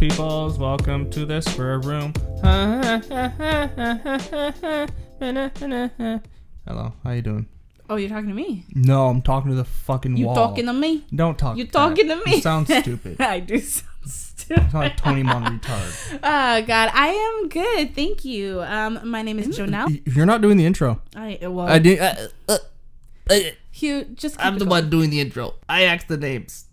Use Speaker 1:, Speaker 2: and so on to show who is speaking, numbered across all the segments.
Speaker 1: peoples, welcome to the Spur Room. Hello, how you doing?
Speaker 2: Oh, you're talking to me?
Speaker 1: No, I'm talking to the fucking
Speaker 2: you
Speaker 1: wall.
Speaker 2: You talking to me?
Speaker 1: Don't talk.
Speaker 2: You talking to me?
Speaker 1: You sound stupid.
Speaker 2: I do sound stupid.
Speaker 1: You sound like Tony Mon retard.
Speaker 2: Oh, God. I am good. Thank you. My name is Jonel.
Speaker 1: You're not doing the intro.
Speaker 2: I
Speaker 1: did.
Speaker 2: Hugh, just keep
Speaker 1: I'm
Speaker 2: it
Speaker 1: the
Speaker 2: going.
Speaker 1: one doing the intro. I asked the names.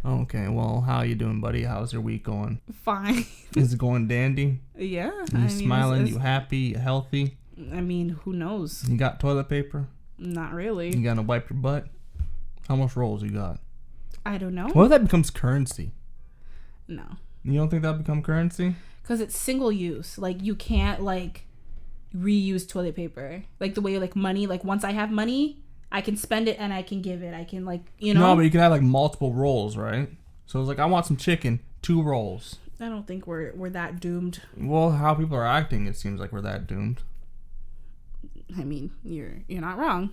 Speaker 1: Okay, well, how you doing, buddy? How's your week going?
Speaker 2: Fine.
Speaker 1: Is it going dandy?
Speaker 2: Yeah.
Speaker 1: You smiling? You happy? You healthy?
Speaker 2: I mean, who knows?
Speaker 1: You got toilet paper?
Speaker 2: Not really.
Speaker 1: You gonna wipe your butt? How much rolls you got?
Speaker 2: I don't know.
Speaker 1: What if that becomes currency?
Speaker 2: No.
Speaker 1: You don't think that'll become currency?
Speaker 2: Because it's single use. Like, you can't, like, reuse toilet paper. Like, the way, like, money, like, once I have money, I can spend it and I can give it. I can, like, you know?
Speaker 1: No, but you can have, like, multiple rolls, right? So it's like, I want some chicken, 2 rolls.
Speaker 2: I don't think we're that doomed.
Speaker 1: Well, how people are acting, it seems like we're that doomed.
Speaker 2: I mean, you're not wrong,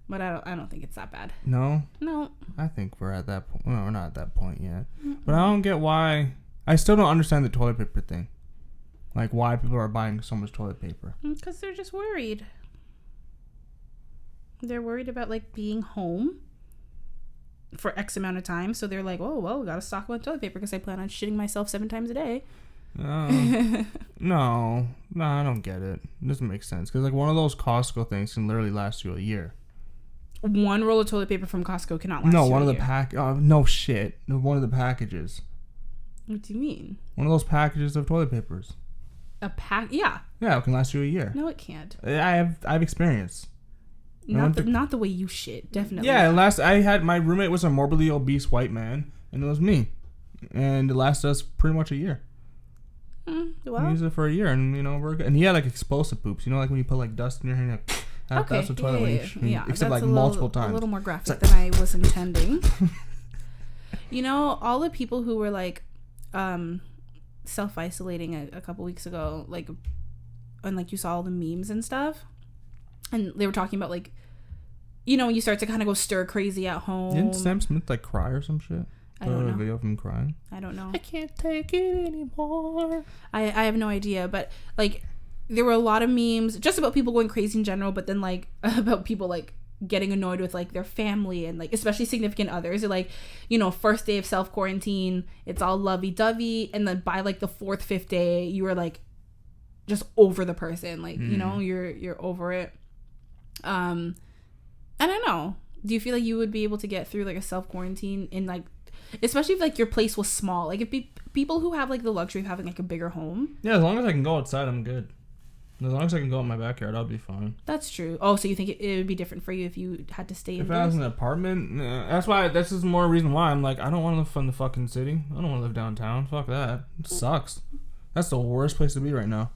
Speaker 2: but I don't think it's that bad.
Speaker 1: No?
Speaker 2: No.
Speaker 1: I think we're at that point. No, we're not at that point yet. But I don't get why. I still don't understand the toilet paper thing. Like, why people are buying so much toilet paper.
Speaker 2: Because they're just worried. They're worried about, like, being home for X amount of time. So they're like, oh, well, we got to stock up on toilet paper because I plan on shitting myself 7 times a day.
Speaker 1: No, I don't get it. It doesn't make sense. Because, like, one of those Costco things can literally last you a year.
Speaker 2: One roll of toilet paper from Costco cannot last you
Speaker 1: one
Speaker 2: a
Speaker 1: of
Speaker 2: year.
Speaker 1: the pack. No shit. One of the packages.
Speaker 2: What do you mean?
Speaker 1: One of those packages of toilet papers.
Speaker 2: A pack? Yeah.
Speaker 1: Yeah, it can last you a year.
Speaker 2: No, it can't.
Speaker 1: I have experience.
Speaker 2: Not the way you shit. Definitely.
Speaker 1: Yeah, my roommate was a morbidly obese white man, and it was me, and it lasted us pretty much a year.
Speaker 2: Well,
Speaker 1: we used it for a year, and we're good. And he had like explosive poops. You know, like when you put like dust in your hair. And, like, that's the toilet.
Speaker 2: Yeah,
Speaker 1: except like multiple times.
Speaker 2: A little more graphic than I was intending. All the people who were like self-isolating a couple weeks ago, like, and like you saw all the memes and stuff, and they were talking about like, when you start to kind of go stir crazy at home.
Speaker 1: Didn't Sam Smith like cry or some shit?
Speaker 2: I don't know.
Speaker 1: A video of him crying.
Speaker 2: I don't know.
Speaker 1: I can't take it anymore.
Speaker 2: I have no idea, but like there were a lot of memes just about people going crazy in general, but then like about people like getting annoyed with like their family and like especially significant others. They're like, first day of self-quarantine, it's all lovey-dovey, and then by like the 4th, 5th day, you were like just over the person. Like, you're over it. I don't know. Do you feel like you would be able to get through like a self-quarantine in like, especially if like your place was small, like if people who have like the luxury of having like a bigger home?
Speaker 1: Yeah, as long as I can go outside, I'm good. As long as I can go in my backyard, I'll be fine.
Speaker 2: That's true. Oh, so you think it would be different for you if you had to stay indoors?
Speaker 1: If I was in an apartment, that's just more reason why I'm like, I don't want to live in the fucking city. I don't want to live downtown. Fuck that. It sucks. That's the worst place to be right now.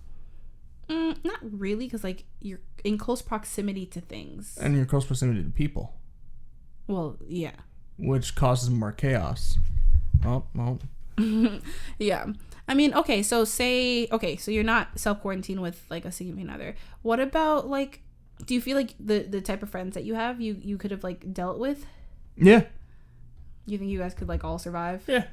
Speaker 2: Not really, because like you're in close proximity to things.
Speaker 1: And you're close proximity to people.
Speaker 2: Well, yeah.
Speaker 1: Which causes more chaos. Oh, well.
Speaker 2: Yeah. I mean, so you're not self-quarantine with like a significant other. What about like, do you feel like the type of friends that you have, you could have like dealt with?
Speaker 1: Yeah.
Speaker 2: You think you guys could like all survive?
Speaker 1: Yeah.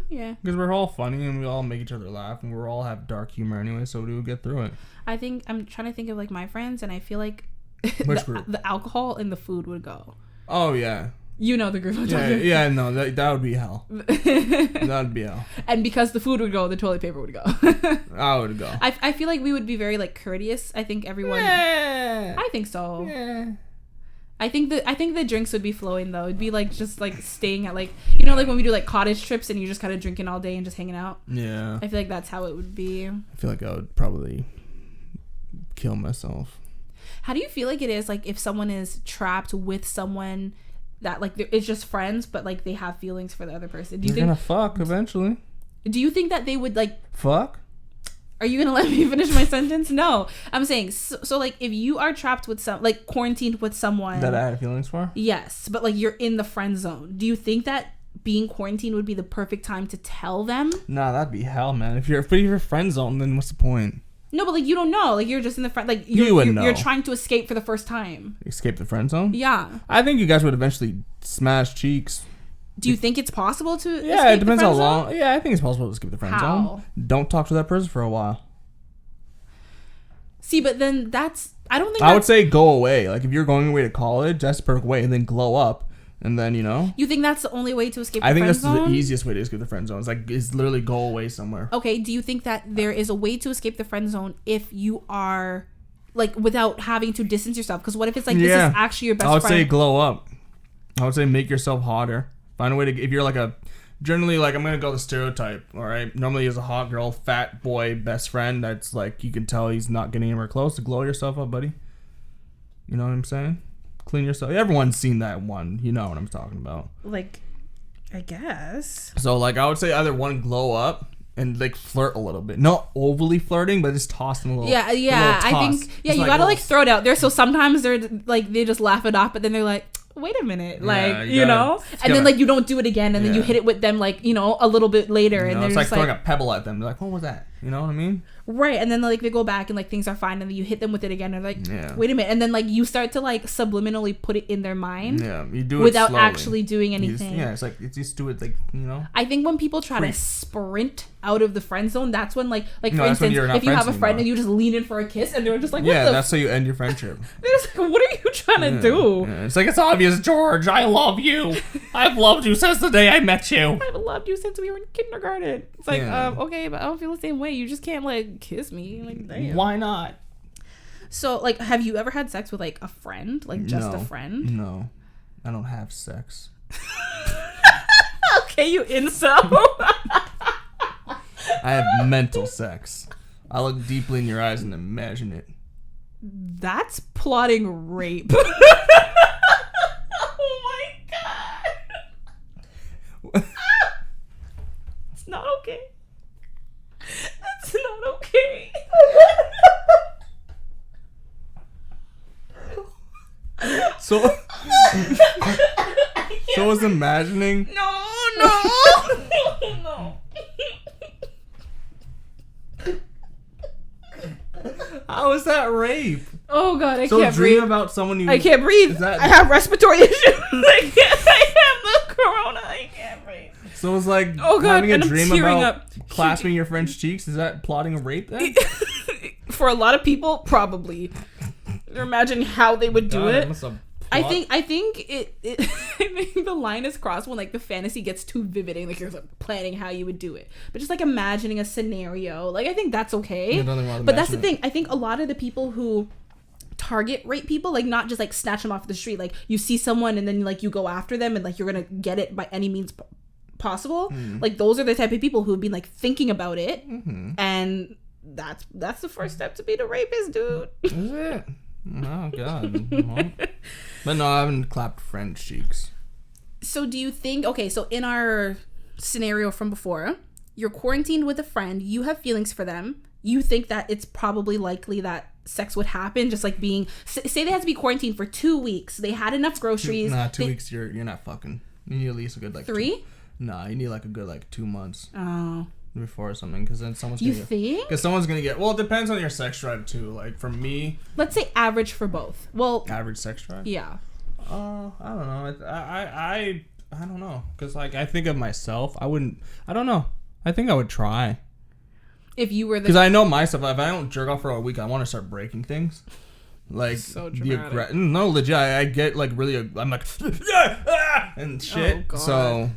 Speaker 2: Yeah.
Speaker 1: Because we're all funny and we all make each other laugh and we all have dark humor anyway, so we would get through it. I
Speaker 2: think I'm trying to think of like my friends, and I feel like the alcohol and the food would go.
Speaker 1: Oh yeah.
Speaker 2: You know the group I'm talking about.
Speaker 1: Yeah, no, that would be hell. That would be hell.
Speaker 2: And because the food would go, the toilet paper would go.
Speaker 1: I would go.
Speaker 2: I feel like we would be very like courteous. I think everyone.
Speaker 1: Yeah.
Speaker 2: I think so.
Speaker 1: Yeah.
Speaker 2: I think the drinks would be flowing though. It'd be like just like staying at like like when we do like cottage trips and you just kind of drinking all day and just hanging out.
Speaker 1: Yeah.
Speaker 2: I feel like that's how it would be.
Speaker 1: I feel like I would probably kill myself.
Speaker 2: How do you feel like it is like if someone is trapped with someone that like it's just friends but like they have feelings for the other person? Do you
Speaker 1: They're gonna fuck eventually.
Speaker 2: Do you think that they would like
Speaker 1: fuck?
Speaker 2: Are you gonna let me finish my sentence? No, I'm saying so like if you are trapped with like quarantined with someone
Speaker 1: that I had feelings for.
Speaker 2: Yes, but like you're in the friend zone. Do you think that being quarantined would be the perfect time to tell them?
Speaker 1: Nah, that'd be hell, man. If you're friend zone, then what's the point?
Speaker 2: No, but like you don't know. Like you're just in the friend. Like you're trying to escape for the first time.
Speaker 1: Escape the friend zone?
Speaker 2: Yeah.
Speaker 1: I think you guys would eventually smash cheeks.
Speaker 2: Do you think it's possible to?
Speaker 1: Yeah, it depends how long. Yeah, I think it's possible to escape the friend zone. Don't talk to that person for a while.
Speaker 2: See, but then I don't think.
Speaker 1: I would say go away. Like if you're going away to college, that's the perfect way, and then glow up, and then
Speaker 2: You think that's the only way to escape the
Speaker 1: I think
Speaker 2: friend
Speaker 1: that's
Speaker 2: zone?
Speaker 1: the easiest way to escape the friend zone. It's literally go away somewhere.
Speaker 2: Okay, do you think that there is a way to escape the friend zone if you are, like, without having to distance yourself? Because what if it's like, this is actually your best friend?
Speaker 1: I would say glow up. I would say make yourself hotter. Find a way to, if you're like generally, like, I'm going to go the stereotype, all right? Normally as a hot girl, fat boy, best friend, that's like, you can tell he's not getting anywhere close. To glow yourself up, buddy. You know what I'm saying? Clean yourself. Everyone's seen that one. You know what I'm talking about.
Speaker 2: Like, I guess.
Speaker 1: So, like, I would say either one, glow up and, like, flirt a little bit. Not overly flirting, but just toss them a little.
Speaker 2: Yeah. I think, you like, gotta, like, throw it out there. So sometimes they're, like, they just laugh it off, but then they're like, wait a minute, like, you know, and then like you don't do it again, and then you hit it with them, like, a little bit later, and they're
Speaker 1: it's
Speaker 2: just
Speaker 1: like throwing a pebble at them. They're like, what was that? You know what I mean?
Speaker 2: Right. And then like they go back and like things are fine, and then you hit them with it again, and they're like, wait a minute, and then like you start to like subliminally put it in their mind,
Speaker 1: you do it
Speaker 2: without
Speaker 1: slowly.
Speaker 2: Actually doing anything.
Speaker 1: It's like you just do it, like,
Speaker 2: I think when people try to sprint out of the friend zone, that's when like for instance, if you have a friend
Speaker 1: anymore.
Speaker 2: and you just lean in for a kiss, and they're just like,
Speaker 1: that's how you end your friendship.
Speaker 2: They're just like, what are you trying to do?
Speaker 1: It's like, it's obvious, George. I love you. I've loved you since the day I met you.
Speaker 2: I've loved you since we were in kindergarten. It's like, okay, but I don't feel the same way. You just can't like kiss me. Like, damn.
Speaker 1: Why not?
Speaker 2: So, like, have you ever had sex with like a friend, like just a friend?
Speaker 1: No, I don't have sex.
Speaker 2: Okay, you incel.
Speaker 1: I have mental sex. I look deeply in your eyes and imagine it.
Speaker 2: That's plotting rape. Oh my god. It's not okay. That's not okay.
Speaker 1: So I was imagining.
Speaker 2: No.
Speaker 1: How is that rape?
Speaker 2: Oh god, I
Speaker 1: so
Speaker 2: can't
Speaker 1: dream
Speaker 2: breathe.
Speaker 1: about someone you.
Speaker 2: I can't breathe. I have respiratory issues. I have the corona. I can't breathe.
Speaker 1: So it's like having a dream about clasping your friend's cheeks. Is that plotting a rape then?
Speaker 2: For a lot of people, probably. Imagine how they would do it. I think it I think the line is crossed when like the fantasy gets too vivid and like you're like, planning how you would do it. But just like imagining a scenario, like I think that's okay. But that's the thing. I think a lot of the people who target rape people, like not just like snatch them off the street, like you see someone and then like you go after them and like you're gonna get it by any means possible. Like those are the type of people who've been like thinking about it, and that's the first step to being a rapist, dude.
Speaker 1: Is it? Oh god. But no, I haven't clapped friend cheeks.
Speaker 2: So do you think, okay, so in our scenario from before, you're quarantined with a friend, you have feelings for them, you think that it's probably likely that sex would happen, just like being, say they had to be quarantined for 2 weeks, they had enough groceries.
Speaker 1: 2 weeks you're not fucking. You need at least a good like
Speaker 2: 3?
Speaker 1: You need like a good like 2 months.
Speaker 2: Oh.
Speaker 1: Before something, because then someone's
Speaker 2: gonna think?
Speaker 1: Because someone's gonna get. Well, it depends on your sex drive too. Like for me,
Speaker 2: let's say average for both. Well,
Speaker 1: average sex drive.
Speaker 2: Yeah.
Speaker 1: I don't know. I don't know, because like I think of myself. I wouldn't. I don't know. I think I would try.
Speaker 2: If you were the.
Speaker 1: Because I know myself. If I don't jerk off for a week, I want to start breaking things. Like
Speaker 2: so dramatic.
Speaker 1: No, legit. I get like really. I'm like and shit. Oh, God. So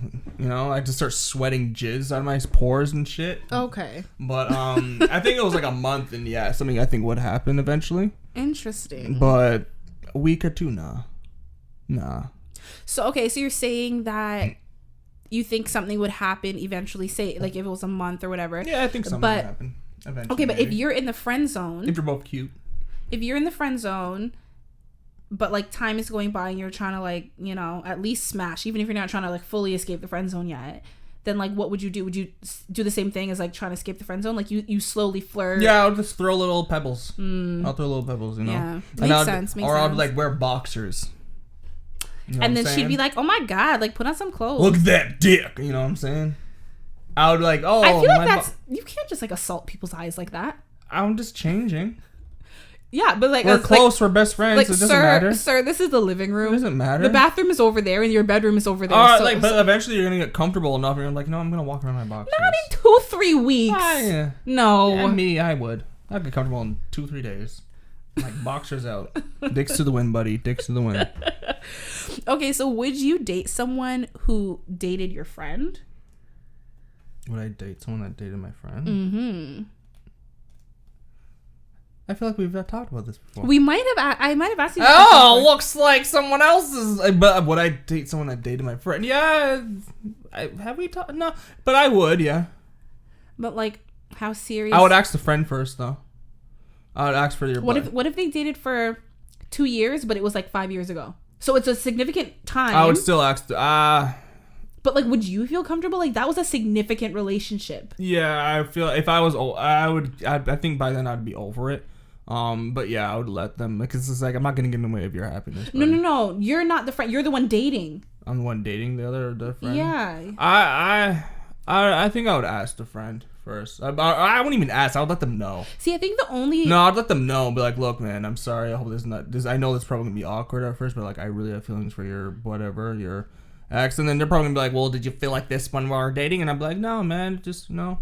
Speaker 1: I just start sweating jizz out of my pores and shit.
Speaker 2: Okay.
Speaker 1: But I think it was like a month, and something I think would happen eventually.
Speaker 2: Interesting.
Speaker 1: But a week or two, nah.
Speaker 2: So okay, so you're saying that you think something would happen eventually. Say like if it was a month or whatever.
Speaker 1: Yeah, I think something would happen eventually.
Speaker 2: Okay, but if you're in the friend zone,
Speaker 1: if you're both cute.
Speaker 2: If you're in the friend zone, but like time is going by and you're trying to like, at least smash, even if you're not trying to like fully escape the friend zone yet, then like what would you do? Would you do the same thing as like trying to escape the friend zone? Like you slowly flirt?
Speaker 1: Yeah, I'll just throw little pebbles. I'll throw little pebbles,
Speaker 2: Yeah, makes sense.
Speaker 1: Or I'll like wear boxers.
Speaker 2: And then she'd be like, oh my God, like put on some clothes.
Speaker 1: Look at that dick. You know what I'm saying? I would be like, oh.
Speaker 2: I feel like you can't just like assault people's eyes like that.
Speaker 1: I'm just changing.
Speaker 2: Yeah, but like
Speaker 1: we're close. We're best friends.
Speaker 2: Like,
Speaker 1: It doesn't matter.
Speaker 2: Sir, this is the living room.
Speaker 1: It doesn't matter.
Speaker 2: The bathroom is over there, and your bedroom is over there.
Speaker 1: But eventually you're gonna get comfortable enough. And you're like, no, I'm gonna walk around my boxers.
Speaker 2: Not in 2-3 weeks.
Speaker 1: Yeah.
Speaker 2: No.
Speaker 1: Yeah, me, I would. I'd get comfortable in 2-3 days. Like boxers out. Dicks to the wind, buddy. Dicks to the wind.
Speaker 2: Okay, so would you date someone who dated your friend?
Speaker 1: Would I date someone that dated my friend?
Speaker 2: Mm-hmm.
Speaker 1: I feel like we've talked about this before.
Speaker 2: I might have asked you.
Speaker 1: Oh, looks like someone else's. But would I date someone that dated my friend? Yeah. Have we talked? No. But I would, yeah.
Speaker 2: But like, how serious?
Speaker 1: I would ask the friend first, though. I would ask for your.
Speaker 2: What if they dated for 2 years, but it was like 5 years ago? So it's a significant time.
Speaker 1: I would still ask.
Speaker 2: But like, would you feel comfortable? Like that was a significant relationship.
Speaker 1: Yeah, I feel if I was old, I think by then I'd be over it. But yeah, I would let them because it's like I'm not gonna get in the way of your happiness. Buddy.
Speaker 2: No. You're not the friend. You're the one dating.
Speaker 1: I'm the one dating the friend.
Speaker 2: Yeah.
Speaker 1: I think I would ask the friend first. I wouldn't even ask. I would let them know.
Speaker 2: See, I think the only
Speaker 1: I'd let them know. Be like, look, man, I'm sorry. I hope this is not this. I know this is probably gonna be awkward at first, but like I really have feelings for your ex. And then they're probably gonna be like, well, did you feel like this when we were dating? And I'm like, no, man, just it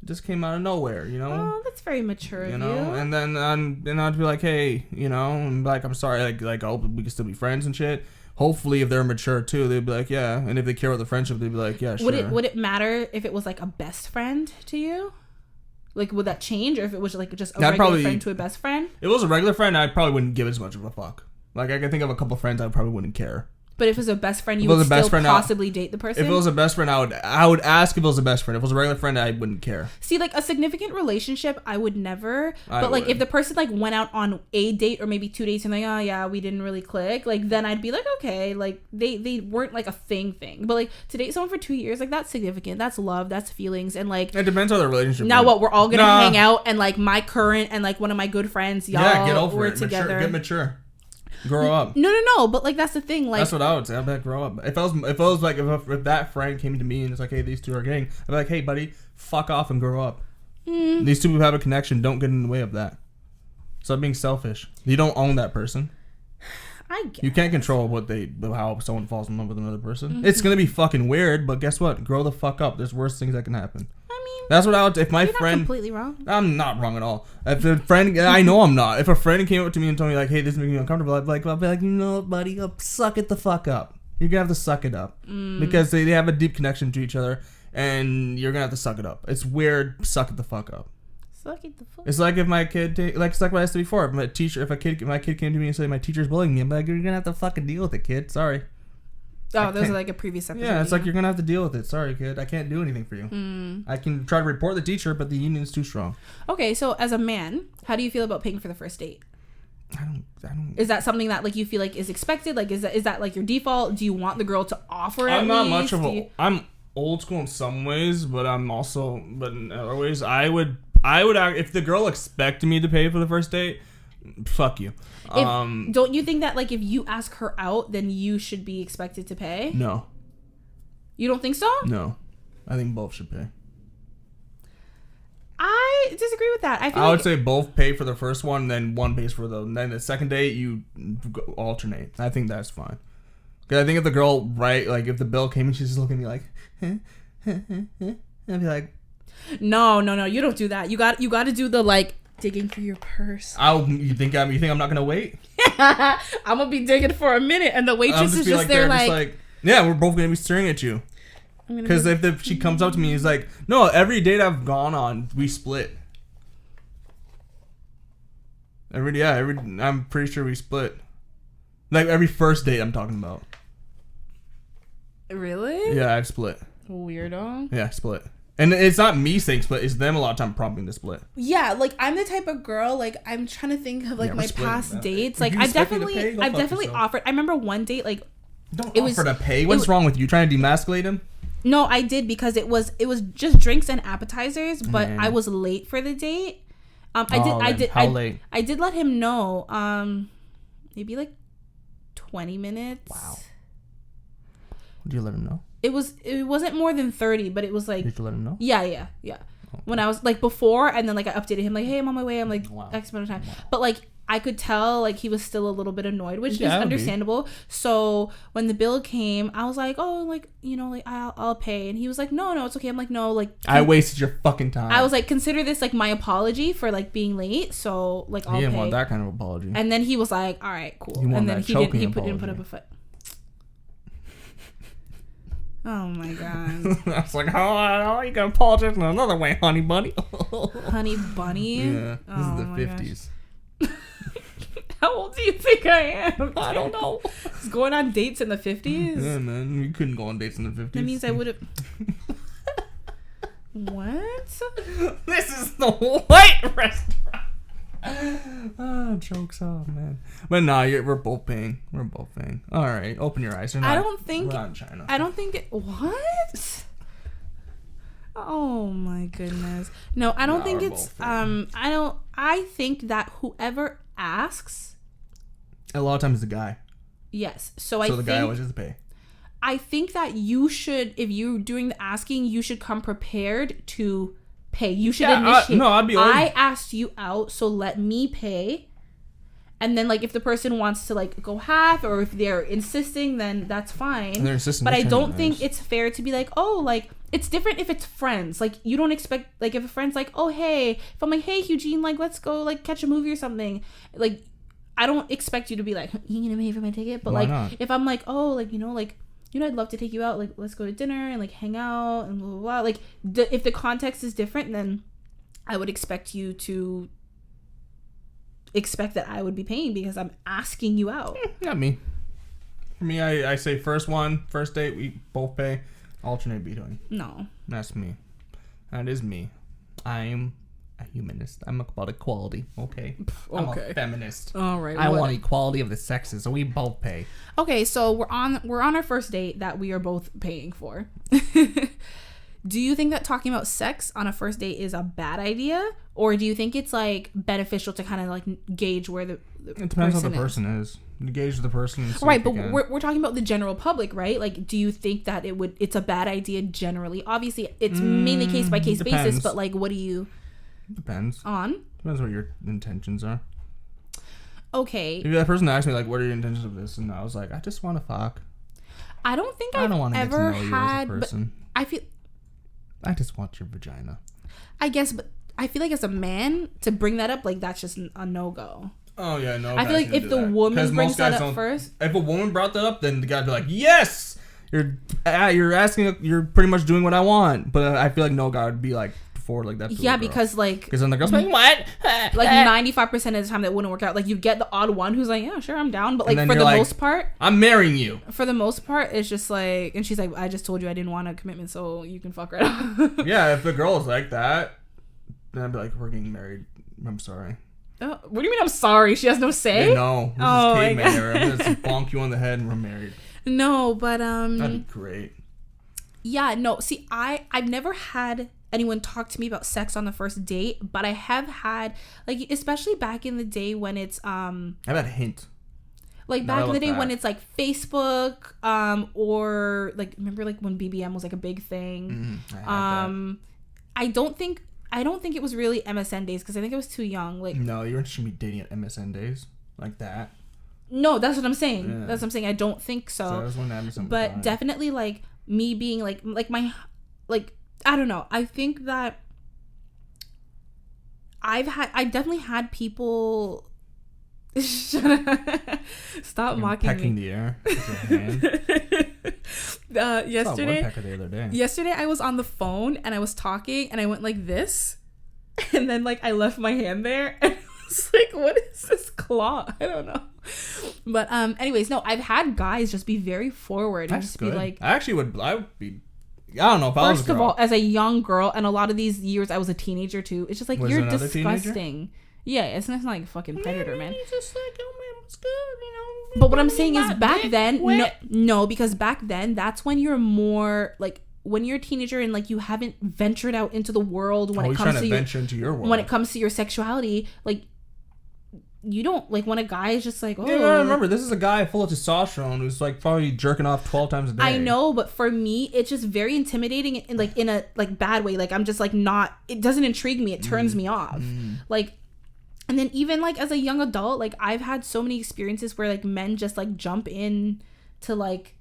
Speaker 1: just came out of nowhere, you know.
Speaker 2: Oh, that's very mature of you.
Speaker 1: And then I'd be like, hey, and like, I'm sorry, like I hope we can still be friends and shit. Hopefully, if they're mature too, they'd be like, yeah. And if they care about the friendship, they'd be like, yeah, sure.
Speaker 2: Would it matter if it was like a best friend to you? Like, would that change, or if it was like just a regular friend to a best friend?
Speaker 1: If it was a regular friend, I probably wouldn't give as much of a fuck. Like, I can think of a couple friends I probably wouldn't care.
Speaker 2: But if it was a best friend, you would still possibly date the person?
Speaker 1: If it was a best friend, I would ask if it was a best friend. If it was a regular friend, I wouldn't care.
Speaker 2: See, like, a significant relationship, I would never. But, like, if the person, like, went out on a date or maybe 2 dates and like, oh, yeah, we didn't really click, like, then I'd be like, okay, like, they weren't, like, a thing. But, like, to date someone for 2 years, like, that's significant. That's love. That's feelings. And, like...
Speaker 1: It depends on the relationship.
Speaker 2: Now what? We're all gonna hang out and, like, my current and, like, one of my good friends, y'all
Speaker 1: get over
Speaker 2: were
Speaker 1: it.
Speaker 2: together.
Speaker 1: Get mature. Grow up.
Speaker 2: No. But like that's the thing. Like
Speaker 1: that's what I would say. I'd be like, grow up. If that friend came to me and it's like, hey, these two are getting, I'd be like, hey, buddy, fuck off and grow up. These two have a connection. Don't get in the way of that. Stop being selfish. You don't own that person.
Speaker 2: I guess.
Speaker 1: You can't control how someone falls in love with another person. Mm-hmm. It's gonna be fucking weird, but guess what? Grow the fuck up. There's worse things that can happen. That's what I would. If my friend,
Speaker 2: not completely wrong.
Speaker 1: I'm not wrong at all. If a friend, I know I'm not. If a friend came up to me and told me like, "Hey, this is making me uncomfortable," I'd be like, you know what, buddy, suck it the fuck up. You're gonna have to suck it up because they have a deep connection to each other, and you're gonna have to suck it up. It's weird. Suck it the fuck up.
Speaker 2: Suck it the fuck.
Speaker 1: It's like if my kid, it's like what I said before. If my kid came to me and said my teacher's bullying me, I'm like, you're gonna have to fucking deal with it, kid. Sorry.
Speaker 2: Oh, those are like a previous episode.
Speaker 1: Yeah, it's like you're gonna have to deal with it. Sorry, kid. I can't do anything for you. I can try to report the teacher, but the union's too strong.
Speaker 2: Okay, so as a man, how do you feel about paying for the first date?
Speaker 1: I don't.
Speaker 2: Is that something that like you feel like is expected? Like, is that like your default? Do you want the girl to offer it?
Speaker 1: I'm not much of a. I'm old school in some ways, but I'm also, but in other ways, I would if the girl expected me to pay for the first date. Fuck you.
Speaker 2: Don't you think that like if you ask her out, then you should be expected to pay?
Speaker 1: No.
Speaker 2: You don't think so?
Speaker 1: No. I think both should pay.
Speaker 2: I disagree with that.
Speaker 1: I would say both pay for the first one, then one pays for then the second date you alternate. I think that's fine. Because I think if the girl, like if the bill came and she's just looking at me like, I'd be like,
Speaker 2: no, you don't do that. You got to do the like. Digging through your purse.
Speaker 1: You think I'm not gonna wait?
Speaker 2: I'm gonna be digging for a minute, and the waitress is just there like,
Speaker 1: yeah, we're both gonna be staring at you. Because if she comes up to me, he's like, no, every date I've gone on, we split. I'm pretty sure we split. Like every first date I'm talking about.
Speaker 2: Really?
Speaker 1: Yeah, I've split.
Speaker 2: Weirdo.
Speaker 1: Yeah, split. And it's not me saying split, it's them a lot of time prompting the split.
Speaker 2: Yeah, like I'm the type of girl, like I'm trying to think of like my past dates. Like I've definitely offered. I remember one date, like
Speaker 1: don't offer to pay. What's wrong with you? Trying to demasculate him?
Speaker 2: No, I did because it was just drinks and appetizers, but I was late for the date.
Speaker 1: How late?
Speaker 2: I did let him know. Maybe like 20 minutes.
Speaker 1: Wow. Did you let him know?
Speaker 2: It wasn't more than 30, but it was like...
Speaker 1: Did you let him know?
Speaker 2: Yeah. When I was like before, and then like I updated him like, hey, I'm on my way. I'm like X amount of time. But like I could tell like he was still a little bit annoyed, which is
Speaker 1: Yeah,
Speaker 2: understandable. So when the bill came, I was like, oh, like, you know, like I'll pay. And he was like, no, it's okay. I'm like, no, like
Speaker 1: I wasted your fucking time.
Speaker 2: I was like, consider this like my apology for like being late. So like I'll pay.
Speaker 1: He didn't want that kind of apology.
Speaker 2: And then he was like, all right, cool.
Speaker 1: He wanted
Speaker 2: And then
Speaker 1: that
Speaker 2: he
Speaker 1: choking
Speaker 2: didn't put
Speaker 1: apology.
Speaker 2: up a foot. Oh my god.
Speaker 1: I was like, oh, you gonna apologize in another way, honey bunny.
Speaker 2: Honey bunny?
Speaker 1: Yeah. This
Speaker 2: Oh
Speaker 1: is the
Speaker 2: my
Speaker 1: 50s.
Speaker 2: How old do you think I am?
Speaker 1: I don't know.
Speaker 2: It's going on dates in the 50s?
Speaker 1: Yeah, man. You couldn't go on dates in the 50s.
Speaker 2: That means I would have... What?
Speaker 1: This is the white restaurant. Jokes off, man. But nah, we're both paying. We're both paying. All right, open your eyes.
Speaker 2: I don't think...
Speaker 1: We're not in China.
Speaker 2: I don't think... What? Oh my goodness. No, I don't think it's... I think that whoever asks...
Speaker 1: A lot of times the guy.
Speaker 2: Yes. So
Speaker 1: the guy always has to pay.
Speaker 2: I think that you should, if you're doing the asking, you should come prepared to pay. You should initiate.
Speaker 1: I'd be always...
Speaker 2: I asked you out, so let me pay. And then, like, if the person wants to, like, go half, or if they're insisting, then that's fine.
Speaker 1: And they're insisting.
Speaker 2: But I don't think it's fair to be like, oh, like, it's different if it's friends. Like, you don't expect, like, if a friend's like, oh, hey. If I'm like, hey, Hugh-Gene, like, let's go, like, catch a movie or something. Like, I don't expect you to be like, you gonna pay for my ticket? But,
Speaker 1: why
Speaker 2: like,
Speaker 1: not?
Speaker 2: if I'm like, oh, like, you know, I'd love to take you out. Like, let's go to dinner and, like, hang out and blah, blah, blah. Like, if the context is different, then I would expect you to expect that I would be paying because I'm asking you out.
Speaker 1: Not me. For me, I say first date, we both pay. Alternate between.
Speaker 2: No.
Speaker 1: That's me. That is me. I'm a humanist. I'm about equality. Okay. I'm a feminist.
Speaker 2: All right.
Speaker 1: I want equality of the sexes, so we both pay.
Speaker 2: Okay, so we're on our first date that we are both paying for. Do you think that talking about sex on a first date is a bad idea, or do you think it's like beneficial to kind of like gauge where the
Speaker 1: it depends on the person is. Engage the person.
Speaker 2: Right, but we're talking about the general public, right? Like, do you think that it's a bad idea generally? Obviously, it's mainly case by case basis, but like, what do you?
Speaker 1: Depends.
Speaker 2: On?
Speaker 1: Depends what your intentions are.
Speaker 2: Okay.
Speaker 1: If that person asked me like, "What are your intentions of this?" and I was like, "I just want to fuck."
Speaker 2: I don't think
Speaker 1: I don't want to get to
Speaker 2: ever
Speaker 1: know you
Speaker 2: had.
Speaker 1: as a person.
Speaker 2: But I feel.
Speaker 1: I just want your vagina.
Speaker 2: I guess, but I feel like as a man to bring that up, like that's just a no go.
Speaker 1: Oh yeah, no.
Speaker 2: I feel like if the woman brings that up first,
Speaker 1: if a woman brought that up, then the guy'd be like, "Yes, you're asking, you're pretty much doing what I want." But I feel like no guy would be like forward like that.
Speaker 2: Yeah, because
Speaker 1: then the girl's like, "What?"
Speaker 2: Like 95% of the time that wouldn't work out. Like you get the odd one who's like, "Yeah, sure, I'm down," but like for the most part,
Speaker 1: I'm marrying you.
Speaker 2: For the most part, it's just like, and she's like, "I just told you I didn't want a commitment, so you can fuck right off."
Speaker 1: Yeah, if the girl is like that, then I'd be like, "We're getting married. I'm sorry."
Speaker 2: Oh, what do you mean I'm sorry? She has no say?
Speaker 1: No. This is caveman era. I'm gonna bonk you on the head and we're married.
Speaker 2: No, but
Speaker 1: that'd be great.
Speaker 2: Yeah, no. See, I've never had anyone talk to me about sex on the first date, but I have had, like, especially back in the day when it's
Speaker 1: I've had a hint.
Speaker 2: Like back in the day when it's like Facebook, or like remember like when BBM was like a big thing. I don't think it was really MSN days because I think I was too young. Like, no,
Speaker 1: you shouldn't be dating at MSN days like that.
Speaker 2: No, that's what I'm saying.
Speaker 1: Yeah.
Speaker 2: That's what I'm saying. I don't think so.
Speaker 1: So that was when MSN
Speaker 2: but
Speaker 1: was
Speaker 2: definitely like me being like my, like, I don't know. I think that I definitely had people. Stop mocking
Speaker 1: pecking
Speaker 2: me.
Speaker 1: the air with your hand.
Speaker 2: Yesterday I was on the phone and I was talking and I went like this, and then like I left my hand there and I was like, what is this claw? I don't know. But anyways, no, I've had guys just be very forward and just be like,
Speaker 1: I would be. I don't know if I was a girl.
Speaker 2: First of all, as a young girl, and a lot of these years I was a teenager too. It's just like, you're disgusting. Teenager? Yeah, it's not like a fucking predator, man.
Speaker 1: He's just like, oh man, what's good, you know.
Speaker 2: But what I'm saying is back then, no, because back then, that's when you're more like, when you're a teenager and like you haven't ventured out into the world when it comes to
Speaker 1: your world.
Speaker 2: When it comes to your sexuality, like, you don't, like, when a guy is just like, oh.
Speaker 1: Yeah, remember, this is a guy full of testosterone who's like probably jerking off 12 times a day.
Speaker 2: I know, but for me, it's just very intimidating in like in a like bad way. Like, I'm just like not, it doesn't intrigue me. It turns me off. Like, And then even like as a young adult, like I've had so many experiences where like men just like jump in to like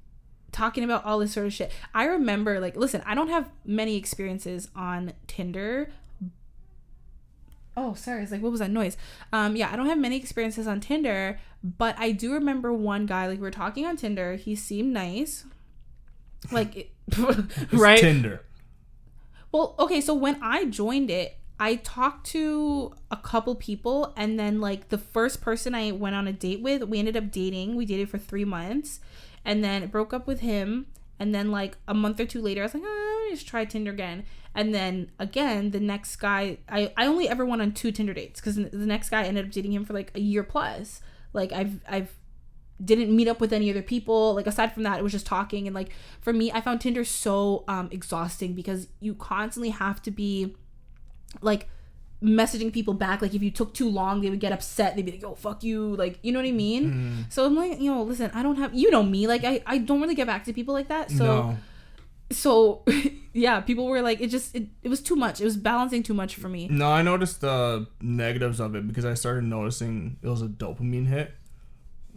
Speaker 2: talking about all this sort of shit. I remember, like, listen, I don't have many experiences on Tinder. Oh, sorry. It's like, what was that noise? Yeah, I don't have many experiences on Tinder, but I do remember one guy, like, we were talking on Tinder. He seemed nice. Like, right?
Speaker 1: Tinder.
Speaker 2: Well, okay, so when I joined it, I talked to a couple people, and then, like, the first person I went on a date with, we ended up dating. We dated for 3 months, and then broke up with him. And then, like, a month or two later, I was like, oh, let me just try Tinder again. And then, again, the next guy, I only ever went on 2 Tinder dates, because the next guy, I ended up dating him for, like, a year plus. Like, I've didn't meet up with any other people. Like, aside from that, it was just talking. And, like, for me, I found Tinder so exhausting, because you constantly have to be, like, messaging people back. Like, if you took too long, they would get upset. They'd be like, yo, fuck you. Like, you know what I mean? So I'm like, you know, listen, I don't have, you know me, like, I don't really get back to people like that. So yeah, people were like, it was too much. It was balancing too much for me.
Speaker 1: No, I noticed the negatives of it, because I started noticing it was a dopamine hit.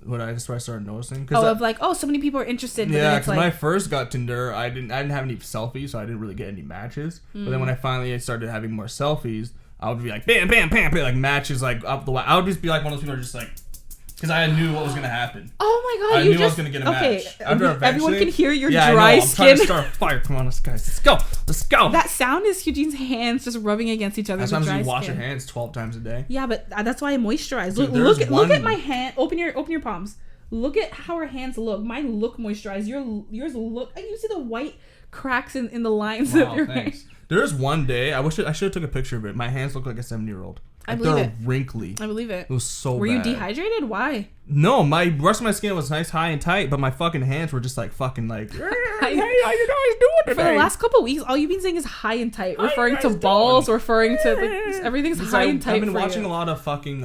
Speaker 1: That's what I started noticing.
Speaker 2: Of like, oh, so many people are interested.
Speaker 1: Yeah, because when I first got Tinder, I didn't have any selfies, so I didn't really get any matches. But then when I finally started having more selfies, I would be like, bam, bam, bam, bam, like matches, like up the way. I would just be like one of those people who are just like, because I knew what was gonna happen.
Speaker 2: Oh my god!
Speaker 1: I knew I was gonna get a match.
Speaker 2: Everyone can hear your dry
Speaker 1: I know, I'm
Speaker 2: skin.
Speaker 1: trying to start a fire. Come on, let's go.
Speaker 2: That sound is Hugh-Gene's hands just rubbing against each other.
Speaker 1: Sometimes you wash your hands 12 times a day.
Speaker 2: Yeah, but that's why I moisturize.
Speaker 1: Dude,
Speaker 2: look at my hand. Open your palms. Look at how our hands look. Mine look moisturized. Yours look. You see the white cracks in the lines of your hands.
Speaker 1: There's one day I should have took a picture of it. My hands look like a 7-year-old.
Speaker 2: I believe it.
Speaker 1: They're wrinkly.
Speaker 2: I believe it.
Speaker 1: It was so bad.
Speaker 2: Were you dehydrated? Why?
Speaker 1: No, my rest of my skin was nice, high and tight, but my fucking hands were just like fucking like. Hey, how you guys doing today?
Speaker 2: For the last couple of weeks, all you've been saying is high and tight, referring to balls, referring to like, everything's high and tight.
Speaker 1: I've been watching a lot of fucking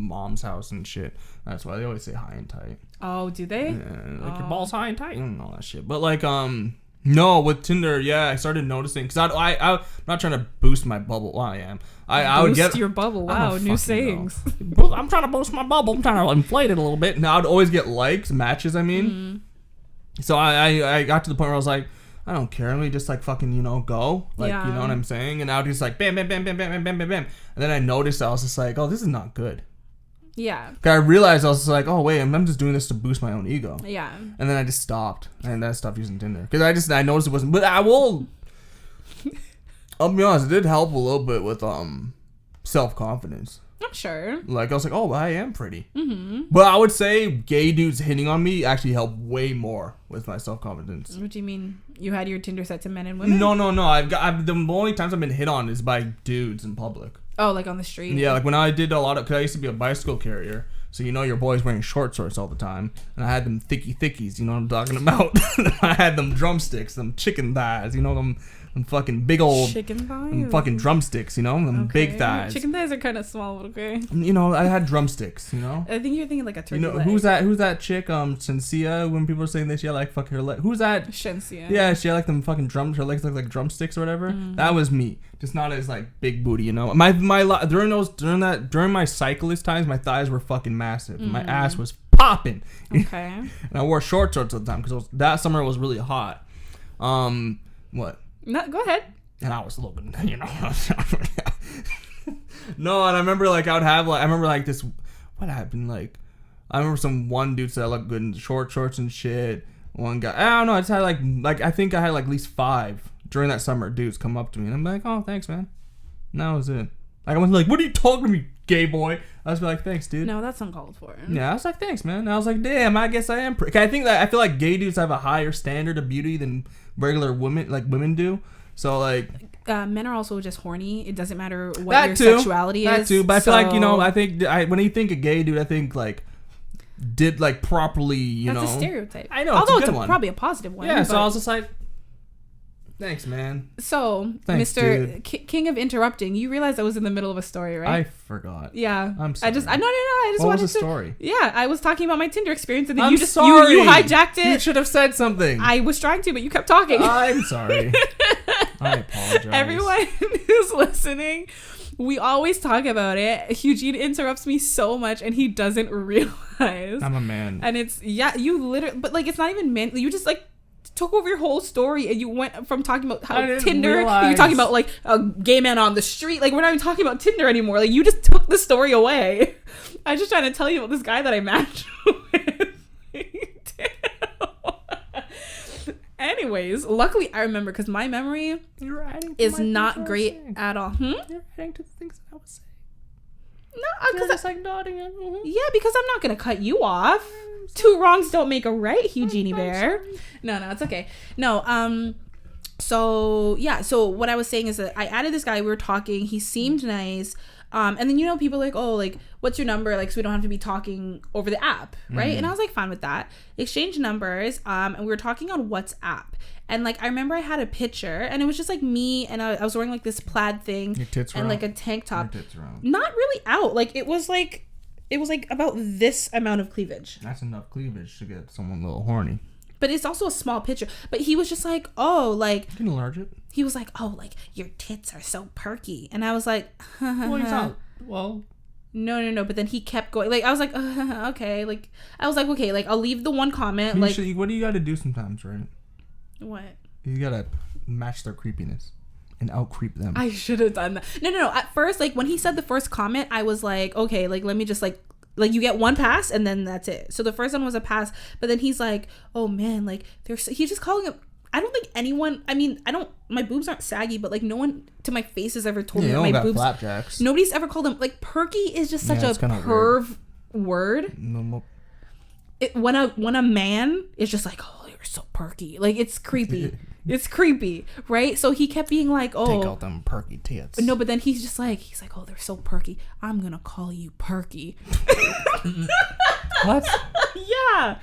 Speaker 1: Mom's House and shit. That's why they always say high and tight.
Speaker 2: Oh, do they?
Speaker 1: Yeah, like your balls high and tight and all that shit. But like no, with Tinder, yeah, I started noticing, because I'm not trying to boost my bubble. Well, I am. I would get
Speaker 2: your bubble. Wow, new sayings.
Speaker 1: I'm trying to boost my bubble. I'm trying to inflate it a little bit. And I would always get likes, matches. I mean, so I got to the point where I was like, I don't care. Let me just like fucking go. Like, you know what I'm saying? And I would just like bam, bam, bam, bam, bam, bam, bam, bam. And then I noticed, I was just like, oh, this is not good.
Speaker 2: Yeah.
Speaker 1: I realized I was like, oh wait, I'm just doing this to boost my own ego.
Speaker 2: Yeah.
Speaker 1: And then I just stopped, and I stopped using Tinder, because I noticed it wasn't. But I'll be honest, it did help a little bit with self-confidence.
Speaker 2: I'm sure.
Speaker 1: Like, I was like, oh, I am pretty. Mm-hmm. But I would say gay dudes hitting on me actually helped way more with my self-confidence.
Speaker 2: What do you mean? You had your Tinder set to men and women?
Speaker 1: No. The only times I've been hit on is by dudes in public.
Speaker 2: Oh, like on the street?
Speaker 1: Yeah, like when I did a lot of, because I used to be a bicycle carrier, so your boy's wearing short shorts all the time, and I had them thickies, you know what I'm talking about? I had them drumsticks, them chicken thighs, them fucking big old
Speaker 2: chicken thighs,
Speaker 1: them fucking drumsticks, them big thighs.
Speaker 2: Chicken thighs are kind of small, but okay.
Speaker 1: I had drumsticks,
Speaker 2: I think you're thinking like a turkey leg.
Speaker 1: Who's that chick, Shensia, when people are saying that she had like fucking her leg. Who's that?
Speaker 2: Shensia.
Speaker 1: Yeah, she had like them fucking her legs look like drumsticks or whatever. That was me. Just not as like big booty, during my cyclist times, my thighs were fucking massive. My ass was popping.
Speaker 2: Okay.
Speaker 1: And I wore short shorts at the time, because that summer it was really hot. What?
Speaker 2: No, go ahead.
Speaker 1: And I was looking, No, and I remember like this. What happened? Like, I remember one dude said I looked good in short shorts and shit. One guy, I don't know. I just had like I think I had like at least 5 during that summer dudes come up to me, and I'm like, oh, thanks, man. And that was it. Like, I was like, what are you talking to me, gay boy? I was like, thanks, dude.
Speaker 2: No, that's uncalled for.
Speaker 1: Yeah, I was like, thanks, man. And I was like, damn, I guess I am pretty. I feel like gay dudes have a higher standard of beauty than regular women do. So like,
Speaker 2: men are also just horny. It doesn't matter what your sexuality is.
Speaker 1: That too. But I feel like, when you think a gay dude, I think like did like properly,
Speaker 2: That's a stereotype.
Speaker 1: I know.
Speaker 2: Although
Speaker 1: it's
Speaker 2: probably a positive one.
Speaker 1: Yeah. So I was just like, Thanks, man.
Speaker 2: So,
Speaker 1: Thanks,
Speaker 2: Mr. King of interrupting, you realize I was in the middle of a story, right?
Speaker 1: I forgot.
Speaker 2: Yeah.
Speaker 1: I'm sorry.
Speaker 2: No. I just
Speaker 1: what
Speaker 2: wanted
Speaker 1: was the
Speaker 2: to.
Speaker 1: story?
Speaker 2: Yeah, I was talking about my Tinder experience, and then
Speaker 1: I'm
Speaker 2: you just
Speaker 1: sorry.
Speaker 2: you hijacked it.
Speaker 1: You should have said something.
Speaker 2: I was trying to, but you kept talking.
Speaker 1: I'm sorry. I apologize.
Speaker 2: Everyone who's listening, we always talk about it. Hugh-Gene interrupts me so much, and he doesn't realize.
Speaker 1: I'm a man.
Speaker 2: And it's you literally, but like it's not even meant. You just like took over your whole story, and you went from talking about how Tinder. You're talking about like a gay man on the street. Like we're not even talking about Tinder anymore. Like you just took the story away. I was just trying to tell you about this guy that I matched with. Anyways, luckily I remember because my memory is not great at all.
Speaker 1: You're adding to the things that I was saying.
Speaker 2: No, because
Speaker 1: it's like nodding.
Speaker 2: Yeah, because I'm not gonna cut you off. Two wrongs don't make a right, Hugh-Gene Bear. No, it's okay. No, so yeah, so what I was saying is that I added this guy, we were talking, he seemed nice. And then, you know, people are like, oh, like, what's your number? Like, so we don't have to be talking over the app, right? And I was like, fine with that. Exchange numbers, and we were talking on WhatsApp. And, like, I remember I had a picture, and it was just, like, me, and I was wearing, like, this plaid thing.
Speaker 1: Your tits
Speaker 2: and,
Speaker 1: were
Speaker 2: like,
Speaker 1: out?
Speaker 2: a tank top.
Speaker 1: Your tits were out.
Speaker 2: Not really out. Like, it was, like, about this amount of cleavage.
Speaker 1: That's enough cleavage to get someone a little horny.
Speaker 2: But it's also a small picture. But he was just like, oh, like...
Speaker 1: You can enlarge it.
Speaker 2: He was like, oh, like, your tits are so perky. And I was like...
Speaker 1: Well, he's not... Well...
Speaker 2: No. But then he kept going. Like, I was like, okay. Like, I was like, okay, like, I'll leave the one comment. Like,
Speaker 1: what do you got to do sometimes, right?
Speaker 2: What?
Speaker 1: You got to match their creepiness and out-creep them.
Speaker 2: I should have done that. No. At first, like, when he said the first comment, I was like, okay, like, let me just, like, you get one pass and then that's it. So the first one was a pass, but then he's like, oh man, like he's just calling it. I don't think anyone, I mean, my boobs aren't saggy, but like no one to my face has ever told me that my boobs.
Speaker 1: Flapjacks.
Speaker 2: Nobody's ever called them, like perky is just such a perv word.
Speaker 1: No.
Speaker 2: When a man is just like, oh, you're so perky. Like it's creepy. It's creepy, right? So he kept being like, oh,
Speaker 1: take out them perky tits.
Speaker 2: No, but then he's like, oh, they're so perky. I'm gonna call you Perky.
Speaker 1: What?
Speaker 2: Yeah.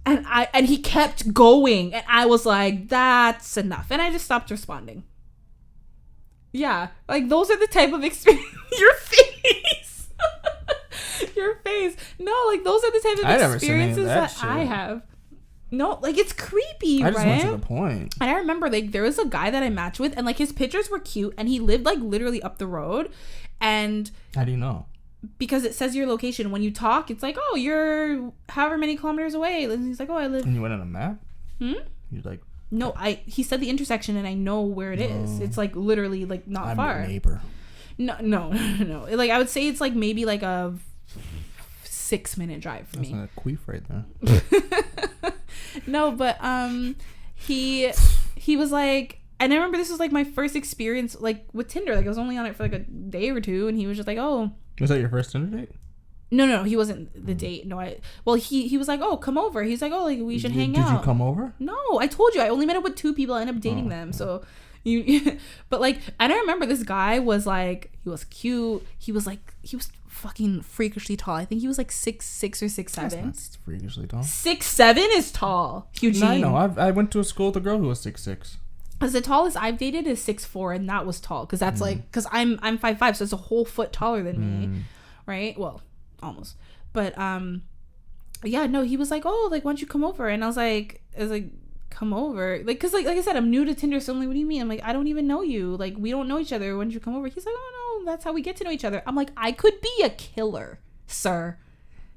Speaker 2: And he kept going, and I was like, that's enough, and I just stopped responding. Yeah, like those are the type of experience. Your face. Your face. No, like those are the type of experiences that I have. No, like it's creepy, right?
Speaker 1: I just went to the point.
Speaker 2: And I remember like there was a guy that I matched with, and like his pictures were cute, and he lived like literally up the road. And
Speaker 1: how do you know?
Speaker 2: Because it says your location. When you talk, it's like, oh, you're however many kilometers away. And he's like, oh, I live.
Speaker 1: And you went on a map?
Speaker 2: You're
Speaker 1: like,
Speaker 2: no, he said the intersection, and I know where it is. It's like literally like not far.
Speaker 1: I'm your neighbor.
Speaker 2: No. Like I would say it's like maybe like a 6-minute drive for me.
Speaker 1: That's a queef right there.
Speaker 2: No, but he was like, and I remember this was like my first experience like with Tinder. Like I was only on it for like a day or two, and he was just like, oh.
Speaker 1: Was that your first Tinder date?
Speaker 2: No, he wasn't the date. No, he was like, oh, come over. He's like, oh, like we should hang out.
Speaker 1: Did you come over?
Speaker 2: No, I told you I only met up with 2 people. I ended up dating them. So but like, and I remember this guy was like, he was cute. He was fucking freakishly tall. I think he was like 6'6" or 6'7".
Speaker 1: That's freakishly tall.
Speaker 2: 6'7" is tall. Hugh-Gene.
Speaker 1: No, I know. I went to a school with a girl who was 6'6".
Speaker 2: Because the tallest I've dated is 6'4", and that was tall. Because that's like, because I'm 5'5", so it's a whole foot taller than me, right? Well, almost. But yeah, no, he was like, oh, like why don't you come over? And I was like, come over, like, because like I said, I'm new to Tinder, so I'm like, what do you mean? I'm like, I don't even know you, like we don't know each other. Why don't you come over? He's like, oh no, that's how we get to know each other. I'm like, I could be a killer, sir.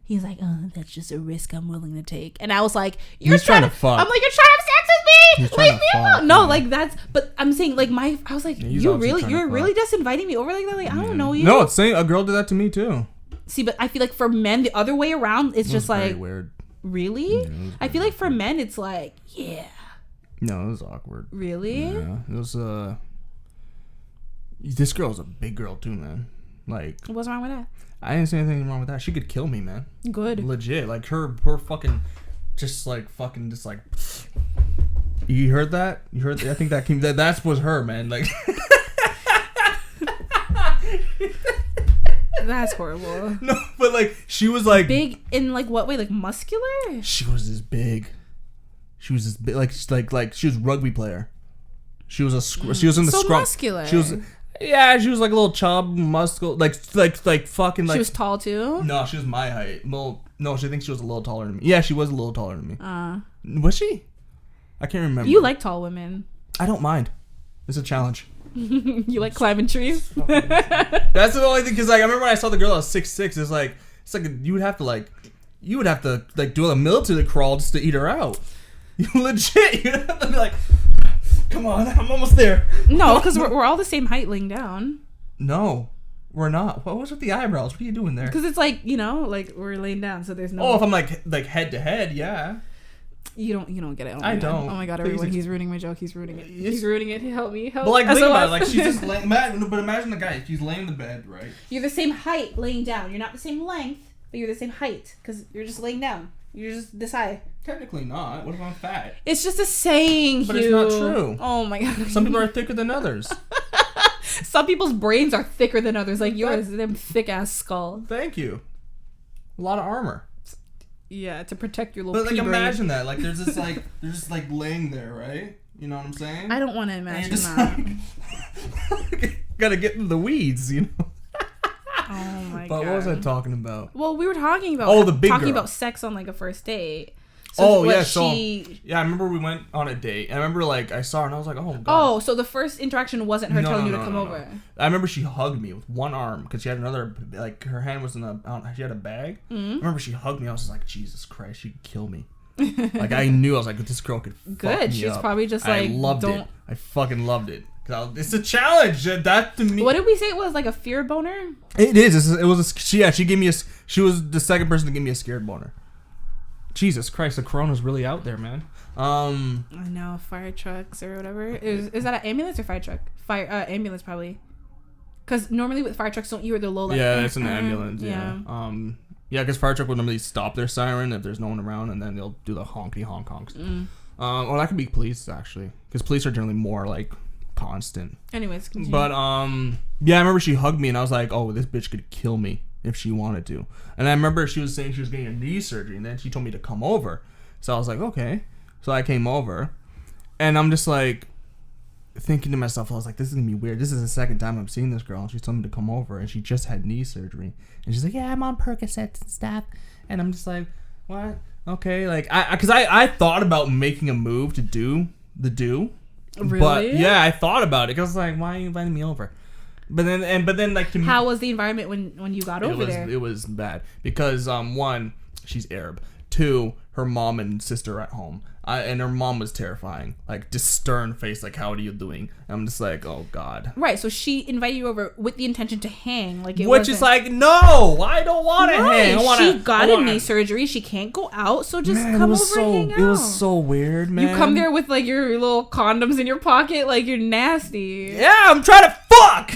Speaker 2: He's like, oh, that's just a risk I'm willing to take. And I was like, you're trying to fuck. I'm like, you're trying to have sex with me? Leave me alone. No, like that's, but I'm saying like I was like, you're really just inviting me over like that? Like, I don't know you.
Speaker 1: No, it's saying a girl did that to me too.
Speaker 2: See, but I feel like for men, the other way around, it's just like,
Speaker 1: weird.
Speaker 2: Really? Yeah, I feel like for men, it's like, yeah.
Speaker 1: No, it was awkward.
Speaker 2: Really?
Speaker 1: Yeah. It was, this girl's a big girl too, man. Like.
Speaker 2: What's wrong with that?
Speaker 1: I didn't see anything wrong with that. She could kill me, man.
Speaker 2: Good.
Speaker 1: Legit. Like her fucking, just like. You heard that? You heard? I think that was her, man. Like.
Speaker 2: That's horrible.
Speaker 1: No, but like she was like
Speaker 2: big in like what way? Like muscular?
Speaker 1: She was this big. She was this big, like she was a rugby player. She was she was in the
Speaker 2: so
Speaker 1: scrum.
Speaker 2: muscular.
Speaker 1: She was. Yeah, she was like a little chub, muscle, like fucking like.
Speaker 2: She was tall too.
Speaker 1: No, she was my height. Well, no, she thinks she was a little taller than me. Yeah, she was a little taller than me. Was she? I can't remember.
Speaker 2: You like tall women.
Speaker 1: I don't mind. It's a challenge.
Speaker 2: You like climbing trees.
Speaker 1: That's the only thing, because like I remember when I saw the girl that was 6'6". It's like you would have to do a military crawl just to eat her out. You legit. You'd have to be like, come on, I'm almost there.
Speaker 2: No, because we're all the same height laying down.
Speaker 1: No, we're not. What was with the eyebrows? What are you doing there?
Speaker 2: Because it's like, like we're laying down, so there's no.
Speaker 1: Oh, if I'm like head to head, yeah.
Speaker 2: You don't get it. Oh
Speaker 1: I don't.
Speaker 2: Oh my god, everyone, he's ruining my joke. He's ruining it. He's ruining it. Help me. Help.
Speaker 1: But like,
Speaker 2: SOS.
Speaker 1: think about it. Like, she's just laying. But imagine the guy. If he's laying in the bed, right?
Speaker 2: You're the same height laying down. You're not the same length, but you're the same height because you're just laying down. You're just this high.
Speaker 1: Technically not. What if I'm fat?
Speaker 2: It's just a saying,
Speaker 1: But
Speaker 2: Hugh.
Speaker 1: it's not true.
Speaker 2: Oh my god.
Speaker 1: Some people are thicker than others.
Speaker 2: Some people's brains are thicker than others, like yours. Them thick ass skull.
Speaker 1: Thank you. A lot of armor.
Speaker 2: Yeah, to protect your little.
Speaker 1: But like,
Speaker 2: pea brain.
Speaker 1: imagine that. Like, they're just like laying there, right? You know what I'm saying?
Speaker 2: I don't want to imagine
Speaker 1: just,
Speaker 2: that.
Speaker 1: Gotta get in the weeds, you know.
Speaker 2: Oh my god.
Speaker 1: But what was I talking about?
Speaker 2: Well, we were talking about
Speaker 1: the big
Speaker 2: talking
Speaker 1: girl.
Speaker 2: about sex on like a first date.
Speaker 1: So
Speaker 2: I
Speaker 1: remember we went on a date. And I remember like I saw her and I was like, oh god.
Speaker 2: Oh, so the first interaction wasn't her telling you to come over.
Speaker 1: I remember she hugged me with one arm because she had another, like her hand was she had a bag. Mm-hmm. I remember she hugged me. I was just like, Jesus Christ, she'd kill me. Like I knew, I was like, this girl could fuck me
Speaker 2: She's
Speaker 1: up.
Speaker 2: probably just like,
Speaker 1: I loved it. I fucking loved it. It's a challenge. That to me.
Speaker 2: What did we say it was, like a fear boner?
Speaker 1: It is. It was. She gave me she was the second person to give me a scared boner. Jesus Christ, the corona's really out there, man.
Speaker 2: I know, fire trucks or whatever. Is that an ambulance or fire truck? Ambulance probably. Because normally with fire trucks, don't you hear the low like?
Speaker 1: Yeah, it's an ambulance. Yeah. Yeah, because fire truck would normally stop their siren if there's no one around, and then they'll do the honky honk honks. Or that could be police actually, because police are generally more like constant.
Speaker 2: Anyways, continue.
Speaker 1: But yeah, I remember she hugged me, and I was like, oh, this bitch could kill me if she wanted to. And I remember she was saying she was getting a knee surgery, and then she told me to come over. So I was like, okay. So I came over, and I'm just like thinking to myself, I was like, this is gonna be weird. This is the second time I'm seeing this girl, and she's telling me to come over, and she just had knee surgery, and she's like, yeah, I'm on Percocets and stuff, and I'm just like, what? Okay, like I thought about making a move to do the do.
Speaker 2: Really?
Speaker 1: But yeah, I thought about it because I was like, why are you inviting me over? But then like,
Speaker 2: how was the environment when you got over there?
Speaker 1: It was bad because one, she's Arab. Two, her mom and sister are at home. And her mom was terrifying, like just stern face, like how are you doing? And I'm just like, oh god.
Speaker 2: Right, so she invited you over with the intention to hang, like
Speaker 1: which is like, no, I don't want to hang.
Speaker 2: She got a knee surgery. She can't go out, so just come over and hang out.
Speaker 1: It was so weird, man.
Speaker 2: You come there with like your little condoms in your pocket, like you're nasty.
Speaker 1: Yeah, I'm trying to fuck.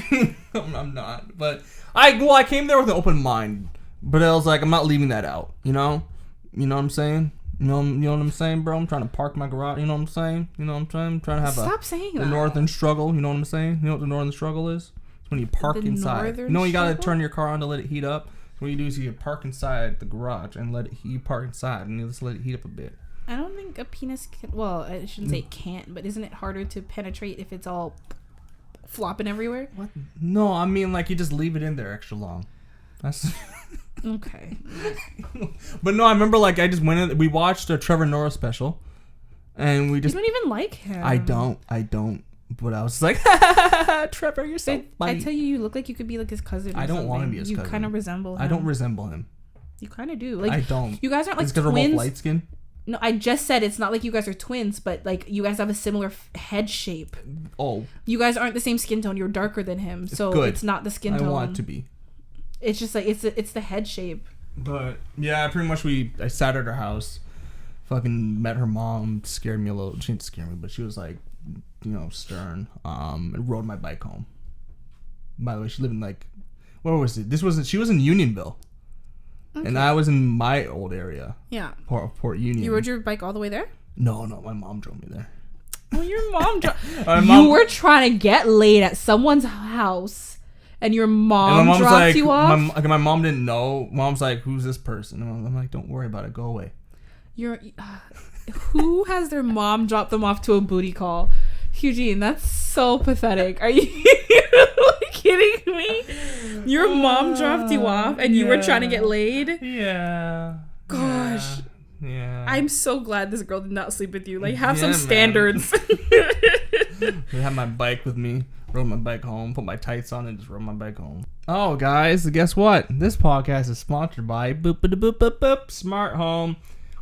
Speaker 1: I'm not, but I came there with an open mind, but I was like, I'm not leaving that out. You know what I'm saying? You know what I'm saying, bro? I'm trying to park my garage. You know what I'm saying? You know what I'm saying? I'm trying to have
Speaker 2: Stop saying
Speaker 1: the
Speaker 2: that.
Speaker 1: northern struggle. You know what I'm saying? You know what the northern struggle is? It's when you park inside. You know, you gotta turn your car on to let it heat up. What you do is you park inside the garage and you park inside and you just let it heat up a bit.
Speaker 2: I don't think a penis can. Well, I shouldn't say it can't, but isn't it harder to penetrate if it's all flopping everywhere?
Speaker 1: What? No, I mean like you just leave it in there extra long. That's.
Speaker 2: Okay.
Speaker 1: But no, I remember like I just went in. We watched a Trevor Noah special, and we just.
Speaker 2: You don't even like him.
Speaker 1: I don't. But I was like, Trevor, you're so funny.
Speaker 2: I tell you look like you could be like his cousin.
Speaker 1: I don't want to be his cousin.
Speaker 2: You kind of resemble him.
Speaker 1: I don't resemble him.
Speaker 2: You kind of do. Like
Speaker 1: I don't.
Speaker 2: You guys aren't like
Speaker 1: twins. Because we're both light skin.
Speaker 2: No, I just said it's not like you guys are twins, but like you guys have a similar head shape. Oh. You guys aren't the same skin tone. You're darker than him, so it's not the skin tone.
Speaker 1: I want to be.
Speaker 2: It's just like it's the head shape.
Speaker 1: But yeah, pretty much I sat at her house, fucking met her mom, scared me a little. She didn't scare me, but she was like, stern. And rode my bike home. By the way, she lived in like, where was it? She was in Unionville, and I was in my old area. Yeah. Port Union.
Speaker 2: You rode your bike all the way there?
Speaker 1: No, my mom drove me there.
Speaker 2: Well, your mom drove. You were trying to get laid at someone's house. And your mom dropped
Speaker 1: like,
Speaker 2: you off?
Speaker 1: My mom didn't know. Mom's like, who's this person? And I'm like, don't worry about it. Go away.
Speaker 2: Who has their mom drop them off to a booty call? Hugh-Gene, that's so pathetic. Are you kidding me? Your mom dropped you off and you were trying to get laid?
Speaker 1: Yeah.
Speaker 2: Gosh.
Speaker 1: Yeah.
Speaker 2: I'm so glad this girl did not sleep with you. Like, have some standards.
Speaker 1: I had my bike with me, rode my bike home, put my tights on, and just rode my bike home. Oh, guys, guess what? This podcast is sponsored by Smart Home.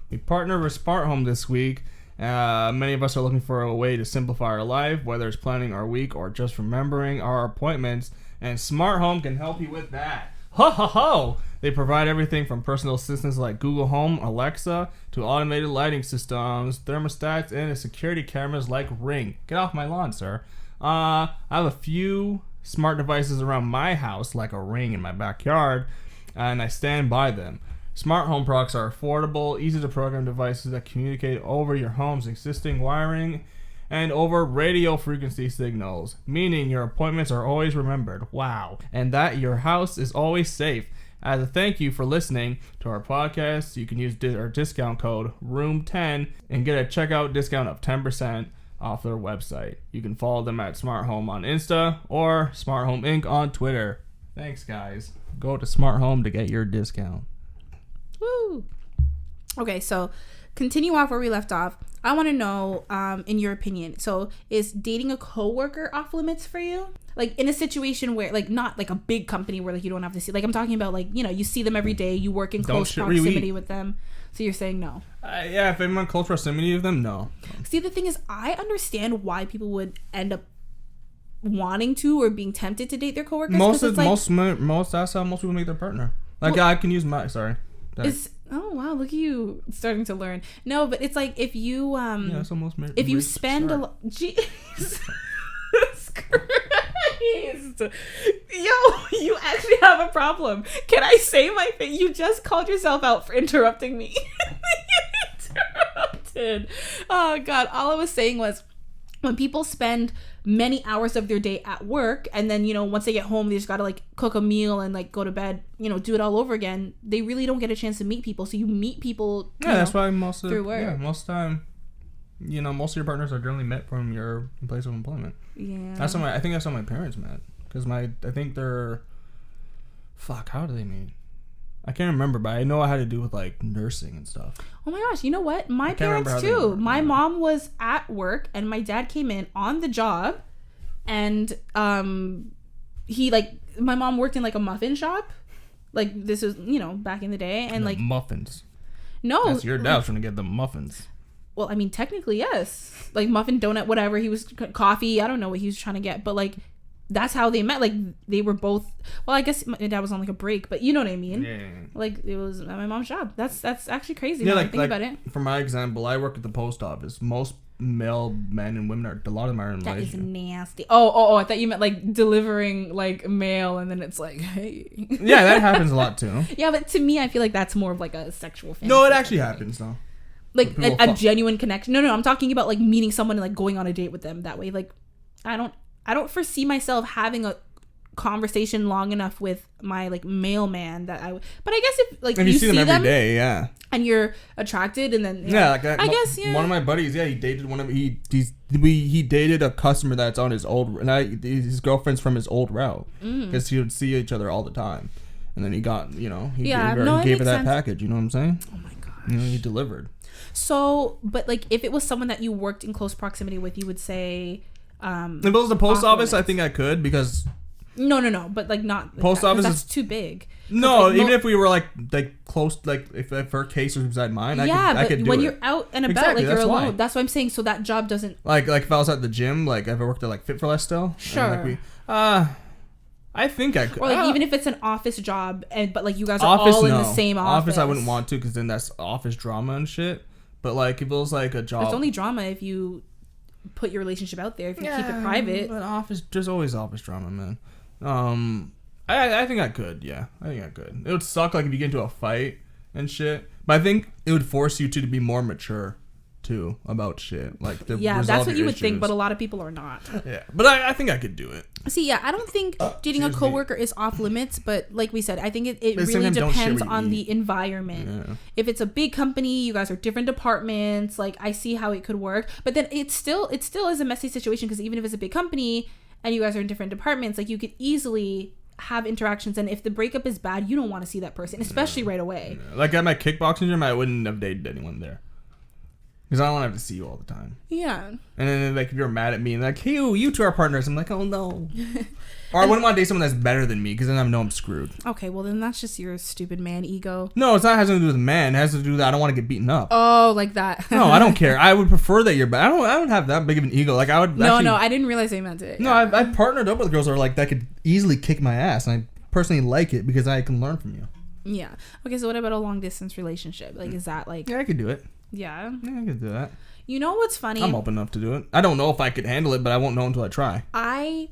Speaker 1: We partner with Smart Home this week. Many of us are looking for a way to simplify our life, whether it's planning our week or just remembering our appointments, and Smart Home can help you with that. Ho ho ho! They provide everything from personal assistants like Google Home, Alexa, to automated lighting systems, thermostats, and security cameras like Ring. Get off my lawn, sir. I have a few smart devices around my house, like a Ring in my backyard, and I stand by them. Smart home products are affordable, easy to program devices that communicate over your home's existing wiring and over radio frequency signals, meaning your appointments are always remembered. Wow. And that your house is always safe. As a thank you for listening to our podcast, you can use our discount code ROOM10 and get a checkout discount of 10% off their website. You can follow them at Smart Home on Insta or Smart Home Inc. on Twitter. Thanks, guys. Go to Smart Home to get your discount.
Speaker 2: Woo. Okay, so continue off where we left off. I want to know, in your opinion, so is dating a coworker off limits for you? Like in a situation where, like, not like a big company where like you don't have to see, like I'm talking about like, you know, you see them every day, you work in close proximity with them. So you're saying no?
Speaker 1: Yeah, if I'm in close proximity with them, no.
Speaker 2: See, the thing is, I understand why people would end up wanting to or being tempted to date their coworkers.
Speaker 1: That's how most people make their partner. Like, well, I can use my, sorry.
Speaker 2: Oh wow, look at you starting to learn. No, but it's like if you
Speaker 1: that's almost
Speaker 2: if you spend a lot, Jesus Christ, yo, you actually have a problem. Can I say my thing? You just called yourself out for interrupting me. You interrupted. Oh God, all I was saying was, when people spend many hours of their day at work and then, you know, once they get home, they just got to like cook a meal and like go to bed, you know, do it all over again. They really don't get a chance to meet people. So you meet people.
Speaker 1: That's why most of the time, you know, most of your partners are generally met from your place of employment.
Speaker 2: Yeah.
Speaker 1: I think that's how my parents met. Because I think they're, how do they meet? I can't remember, but I know I had to do with like nursing and stuff.
Speaker 2: Oh my gosh, you know what? My parents too. My mom was at work and my dad came in on the job, and he like, my mom worked in like a muffin shop. Like this was, you know, back in the day, and like
Speaker 1: muffins.
Speaker 2: No,
Speaker 1: that's your dad was trying to get the muffins.
Speaker 2: Well, I mean, technically yes, like muffin, donut, whatever. He was coffee. I don't know what he was trying to get, but like, that's how they met. Like they were both, well, I guess my dad was on like a break, but you know what I mean. Yeah. Like it was at my mom's job. That's actually crazy. Yeah, think about it.
Speaker 1: For my example, I work at the post office. Most male men and women a lot of them are in
Speaker 2: That
Speaker 1: Malaysia.
Speaker 2: is nasty. Oh, I thought you meant like delivering like mail and then it's like, hey.
Speaker 1: Yeah, that happens a lot too.
Speaker 2: Yeah, but to me, I feel like that's more of like a sexual fantasy.
Speaker 1: No, it actually happens though.
Speaker 2: Like a genuine connection. No, I'm talking about like meeting someone and like going on a date with them that way. Like I don't foresee myself having a conversation long enough with my like mailman that but I guess if you see them every day, yeah, and you're attracted, and then I guess
Speaker 1: one of my buddies, he dated he dated a customer that's on his old, and his girlfriend's from his old route, because he would see each other all the time, and then he got, you know, he gave her that package, you know what I'm saying?
Speaker 2: Oh my gosh,
Speaker 1: you know, he delivered.
Speaker 2: So, but like if it was someone that you worked in close proximity with, you would say,
Speaker 1: if it was the post office, I think I could, because
Speaker 2: no, but like not
Speaker 1: post office
Speaker 2: that's too big.
Speaker 1: No, like, even if we were like close, like if her case was beside mine, I could do
Speaker 2: when
Speaker 1: it.
Speaker 2: You're out and about, like you're alone. That's what I'm saying. So that job doesn't
Speaker 1: like if I was at the gym, like if I worked at like Fit for Less still.
Speaker 2: Sure.
Speaker 1: I think I could.
Speaker 2: Or like even if it's an office job, but like you guys are all in the same office.
Speaker 1: I wouldn't want to, because then that's office drama and shit. But like if it was like a job,
Speaker 2: there's only drama if you put your relationship out there. If you keep it private.
Speaker 1: But there's always office drama, man. I think I could. Yeah, I think I could. It would suck like if you get into a fight and shit, but I think it would force you to be more mature. too about shit. Like to
Speaker 2: yeah,
Speaker 1: resolve
Speaker 2: that's what
Speaker 1: your
Speaker 2: you would
Speaker 1: issues.
Speaker 2: think, but a lot of people are not.
Speaker 1: Yeah, but I think I could do it.
Speaker 2: See, yeah, I don't think dating a
Speaker 1: excuse me.
Speaker 2: coworker is off limits, but like we said, I think it
Speaker 1: But at the same
Speaker 2: really
Speaker 1: time, don't share
Speaker 2: depends
Speaker 1: what you
Speaker 2: on
Speaker 1: eat.
Speaker 2: the environment.
Speaker 1: Yeah.
Speaker 2: If it's a big company, you guys are different departments, like I see how it could work. But then it still is a messy situation, because even if it's a big company and you guys are in different departments, like you could easily have interactions, and if the breakup is bad, you don't want to see that person, especially right away.
Speaker 1: Like at my kickboxing gym, I wouldn't have dated anyone there. Because I don't want to have to see you all the time.
Speaker 2: Yeah.
Speaker 1: And then, like, if you're mad at me and like, hey, you two are partners, I'm like, oh no. Or I wouldn't want to date someone that's better than me, because then I know I'm screwed.
Speaker 2: Okay, well then that's just your stupid man ego.
Speaker 1: No, it's not has to do with man. It has to do with that I don't want to get beaten up.
Speaker 2: Oh, like that.
Speaker 1: No, I don't care. I would prefer that you're bad. I don't have that big of an ego. Like I would.
Speaker 2: No,
Speaker 1: actually,
Speaker 2: I didn't realize they meant it.
Speaker 1: No,
Speaker 2: Yeah.
Speaker 1: I've partnered up with girls that are like that could easily kick my ass, and I personally like it because I can learn from you.
Speaker 2: Yeah. Okay, so what about a long distance relationship? Like, is that like?
Speaker 1: Yeah, I could do it.
Speaker 2: Yeah.
Speaker 1: Yeah, I could do that.
Speaker 2: You know what's funny?
Speaker 1: I'm open enough to do it. I don't know if I could handle it, but I won't know until I try.
Speaker 2: I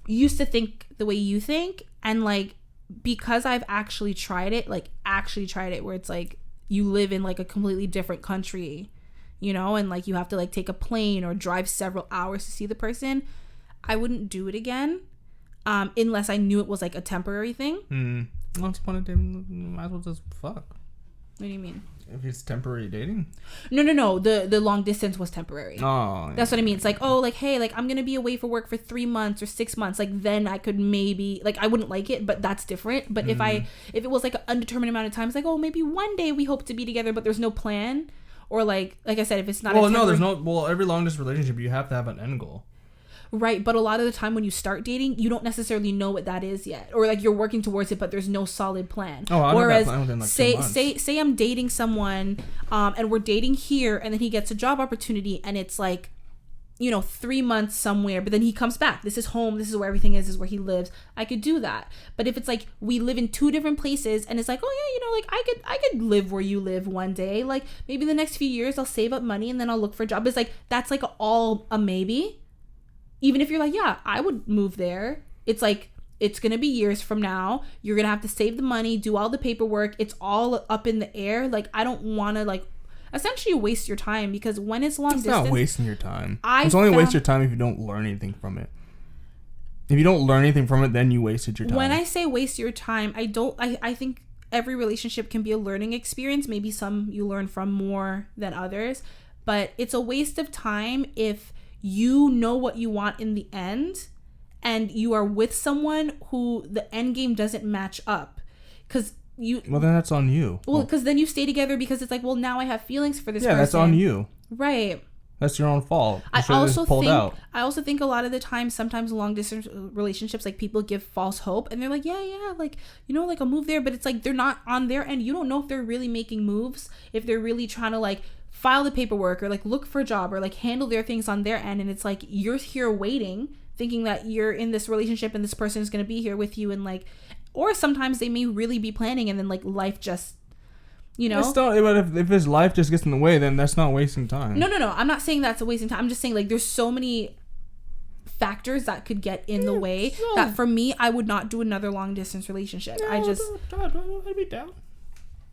Speaker 2: used to think the way you think, and like because I've actually tried it, where it's like you live in like a completely different country, you know, and like you have to like take a plane or drive several hours to see the person. I wouldn't do it again, unless I knew it was like a temporary thing.
Speaker 1: Once upon a time, might as well just fuck.
Speaker 2: What do you mean?
Speaker 1: If it's temporary dating?
Speaker 2: No. The long distance was temporary.
Speaker 1: Oh,
Speaker 2: That's what I mean. It's like, oh, like, hey, like I'm gonna be away for work for 3 months or 6 months. Like then I could maybe, like, I wouldn't like it, but that's different. But if it was like an undetermined amount of time, it's like, oh, maybe one day we hope to be together, but there's no plan. Or like I said, if it's not.
Speaker 1: Well, no, there's no. Well, every long distance relationship, you have to have an end goal.
Speaker 2: Right, but a lot of the time when you start dating, you don't necessarily know what that is yet, or like you're working towards it, but there's no solid plan.
Speaker 1: Oh, I
Speaker 2: whereas
Speaker 1: have that plan within like 2 months.
Speaker 2: say I'm dating someone, and we're dating here, and then he gets a job opportunity, and it's like, 3 months somewhere, but then he comes back. This is home. This is where everything is. This is where he lives. I could do that. But if it's like we live in 2 different places, and it's like, oh yeah, like I could live where you live one day. Like maybe the next few years I'll save up money and then I'll look for a job. It's like that's like all a maybe. Even if you're like, yeah, I would move there. It's like, it's going to be years from now. You're going to have to save the money, do all the paperwork. It's all up in the air. Like, I don't want to, like, essentially waste your time, because when it's long distance.
Speaker 1: It's not wasting your time. It's only waste your time if you don't learn anything from it. If you don't learn anything from it, then you wasted your time.
Speaker 2: When I say waste your time, I think every relationship can be a learning experience. Maybe some you learn from more than others. But it's a waste of time if you know what you want in the end and you are with someone who the end game doesn't match up, because well,
Speaker 1: then that's on you.
Speaker 2: Well, because then you stay together because it's like, well, now I have feelings for this person.
Speaker 1: Yeah, that's on you.
Speaker 2: Right.
Speaker 1: That's your own fault.
Speaker 2: I also think a lot of the time, sometimes long distance relationships, like people give false hope, and they're like, yeah, like, like I'll move there, but it's like they're not on their end. You don't know if they're really making moves, if they're really trying to like file the paperwork or like look for a job or like handle their things on their end. And it's like you're here waiting, thinking that you're in this relationship and this person is going to be here with you, and like, or sometimes they may really be planning, and then like life just,
Speaker 1: But if his life just gets in the way, then that's not wasting time.
Speaker 2: No. I'm not saying that's a wasting time. I'm just saying like there's so many factors that could get in the way that for me, I would not do another long distance relationship.
Speaker 1: Yeah, I'd be down.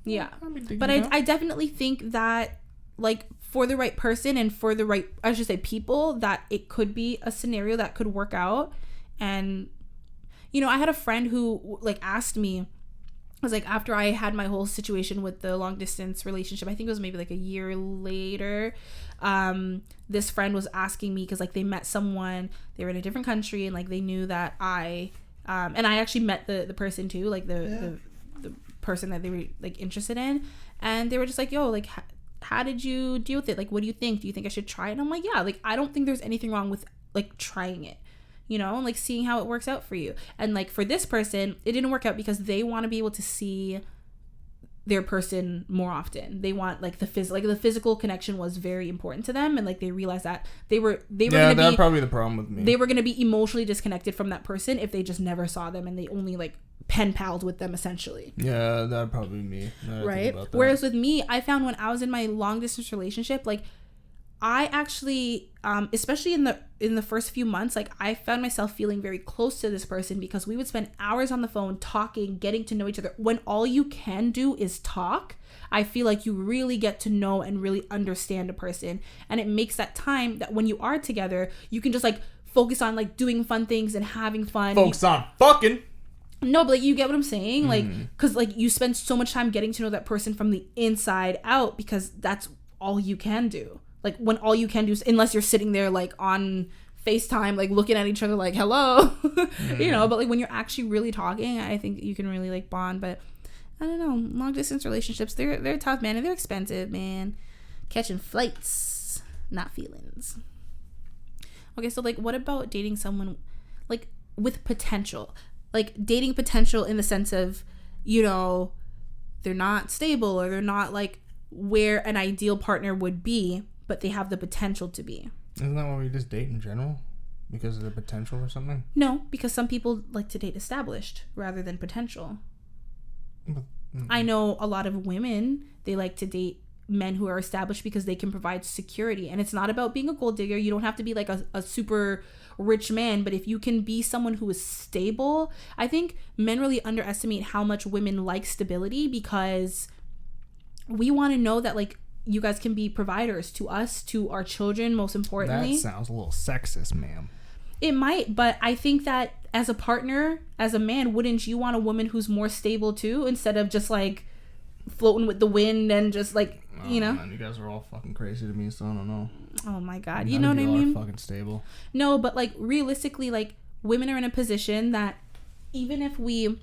Speaker 2: Yeah, but I definitely think that like for the right person and for the right, I should say, people, that it could be a scenario that could work out. And I had a friend who like asked me, I was like, after I had my whole situation with the long distance relationship, I think it was maybe like a year later, this friend was asking me, because like they met someone, they were in a different country, and like they knew that and I actually met the person too, like the person that they were like interested in, and they were just like, yo, like how did you deal with it? Like, what do you think? Do you think I should try it? And I'm like, yeah, like I don't think there's anything wrong with like trying it, and like seeing how it works out for you. And like for this person, it didn't work out because they want to be able to see their person more often. They want like the physical connection was very important to them, and like they realized that they were
Speaker 1: that's probably the problem with me.
Speaker 2: They were going to be emotionally disconnected from that person if they just never saw them and they only like pen pals with them, essentially.
Speaker 1: Yeah, that'd probably be me.
Speaker 2: Right. Whereas with me, I found when I was in my long distance relationship, like I actually, especially in the first few months, like I found myself feeling very close to this person because we would spend hours on the phone talking, getting to know each other. When all you can do is talk, I feel like you really get to know and really understand a person. And it makes that time that when you are together, you can just like focus on like doing fun things and having fun.
Speaker 1: Focus on fucking.
Speaker 2: No, but like you get what I'm saying? Like, because like you spend so much time getting to know that person from the inside out because that's all you can do. Like when all you can do is, unless you're sitting there like on FaceTime, like looking at each other like, hello, you know, but like when you're actually really talking, I think you can really like bond. But I don't know, long distance relationships, they're tough, man, and they're expensive, man. Catching flights, not feelings. Okay, so like what about dating someone like with potential? Like dating potential in the sense of, you know, they're not stable or they're not like where an ideal partner would be, but they have the potential to be.
Speaker 1: Isn't that why we just date in general? Because of the potential or something?
Speaker 2: No, because some people like to date established rather than potential. I know a lot of women, they like to date men who are established because they can provide security. And it's not about being a gold digger. You don't have to be like a super rich man, but if you can be someone who is stable, I think men really underestimate how much women like stability because we want to know that like you guys can be providers to us, to our children, most importantly.
Speaker 1: That sounds a little sexist, ma'am.
Speaker 2: It might, but I think that as a partner, as a man, wouldn't you want a woman who's more stable too, instead of just like floating with the wind and just like, you know?
Speaker 1: Man, you guys are all fucking crazy to me, so I don't know.
Speaker 2: Oh my God. You know what I mean?
Speaker 1: Fucking stable.
Speaker 2: No, but like realistically, like women are in a position that even if we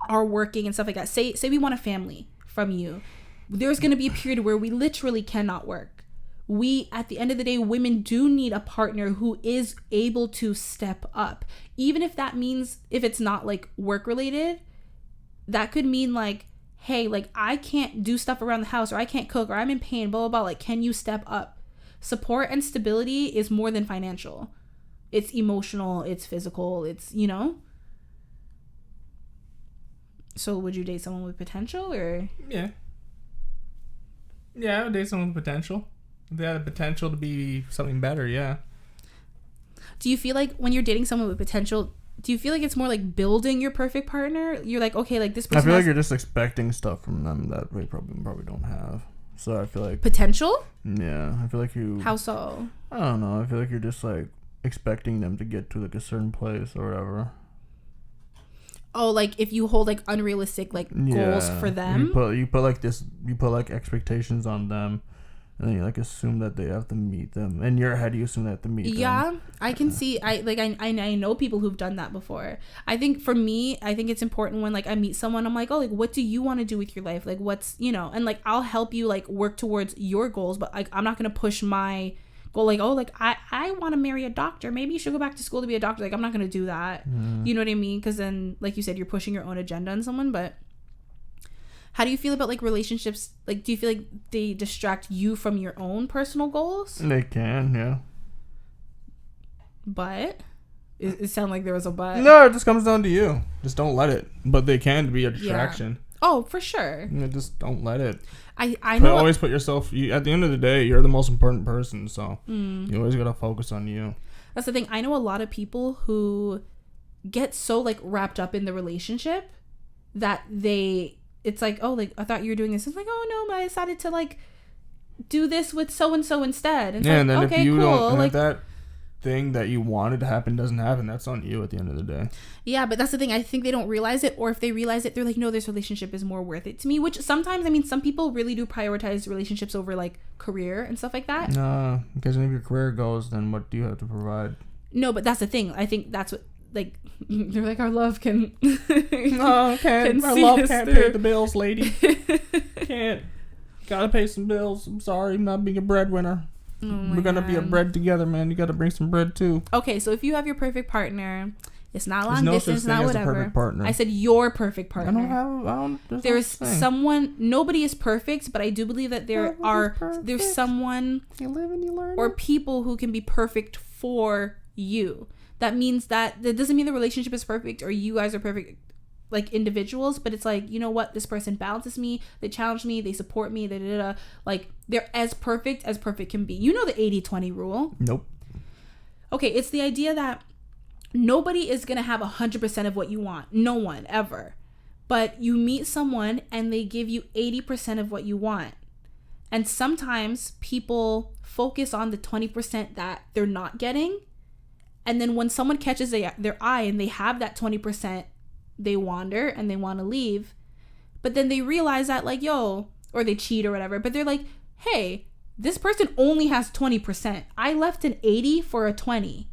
Speaker 2: are working and stuff like that, say we want a family from you, there's going to be a period where we literally cannot work. We, at the end of the day, women do need a partner who is able to step up. Even if that means, if it's not like work related, that could mean like, hey, like I can't do stuff around the house, or I can't cook, or I'm in pain, blah, blah, blah. Like, can you step up? Support and stability is more than financial. It's emotional, it's physical, it's, you know? So would you date someone with potential or?
Speaker 1: Yeah. Yeah, I would date someone with potential. If they had the potential to be something better, yeah.
Speaker 2: Do you feel like when you're dating someone with potential, do you feel like it's more like building your perfect partner? You're like, okay, like this person
Speaker 1: I feel like you're just expecting stuff from them that we probably don't have. So I feel like...
Speaker 2: Potential?
Speaker 1: Yeah, I feel like you...
Speaker 2: How so?
Speaker 1: I don't know. I feel like you're just like expecting them to get to like a certain place or whatever.
Speaker 2: Oh, like if you hold like unrealistic like goals for them.
Speaker 1: You put like expectations on them, and then you like assume that they have to meet them. In your head, you assume they have to meet them.
Speaker 2: Yeah, I can see. I know people who've done that before. I think for me, I think it's important when like I meet someone, I'm like, oh, like what do you want to do with your life? Like what's, you know, and like I'll help you like work towards your goals, but like I'm not gonna push my goal like, oh, like I want to marry a doctor, maybe you should go back to school to be a doctor. Like I'm not gonna do that. You know what I mean? Because then like you said, you're pushing your own agenda on someone. But how do you feel about like relationships? Like do you feel like they distract you from your own personal goals?
Speaker 1: They can, yeah.
Speaker 2: But it sounded like there was a but.
Speaker 1: No, it just comes down to you. Just don't let it. But they can be a distraction.
Speaker 2: Oh, for sure.
Speaker 1: Just don't let it.
Speaker 2: I know.
Speaker 1: Always put yourself. At the end of the day, you're the most important person. So you always gotta focus on you.
Speaker 2: That's the thing. I know a lot of people who get so like wrapped up in the relationship that it's like, oh, like I thought you were doing this. It's like, oh no, but I decided to like do this with so and so instead. It's like,
Speaker 1: and then
Speaker 2: okay,
Speaker 1: if you
Speaker 2: cool.
Speaker 1: don't, and
Speaker 2: like
Speaker 1: if that thing that you wanted to happen doesn't happen, that's on you at the end of the day.
Speaker 2: Yeah, but that's the thing. I think they don't realize it, or if they realize it, they're like, no, this relationship is more worth it to me. Which sometimes, I mean, some people really do prioritize relationships over like career and stuff like that.
Speaker 1: No, because if your career goes, then what do you have to provide?
Speaker 2: No, but that's the thing. I think that's what like they're like, our love can.
Speaker 1: No, can't. Our love can't pay the bills, lady. Can't. Gotta pay some bills. I'm sorry, I'm not being a breadwinner. We're gonna be a bread together, man. You gotta bring some bread too.
Speaker 2: Okay, so if you have your perfect partner, it's not long
Speaker 1: no
Speaker 2: distance, not whatever.
Speaker 1: Perfect partner.
Speaker 2: I said your perfect partner. There's someone. Nobody is perfect, but I do believe that there's someone
Speaker 1: you live and you learn,
Speaker 2: or people who can be perfect for you. That means that doesn't mean the relationship is perfect or you guys are perfect. like individuals, but it's like, you know what, this person balances me, they challenge me, they support me, like they're as perfect can be. You know the 80-20 rule?
Speaker 1: Nope.
Speaker 2: Okay, it's the idea that nobody is gonna have 100% of what you want. No one ever. But you meet someone and they give you 80% of what you want. And sometimes people focus on the 20% that they're not getting. And then when someone catches their eye and they have that 20%, they wander and they want to leave. But then they realize that like, or they cheat or whatever. But they're like, hey, this person only has 20%. I left an 80 for a 20.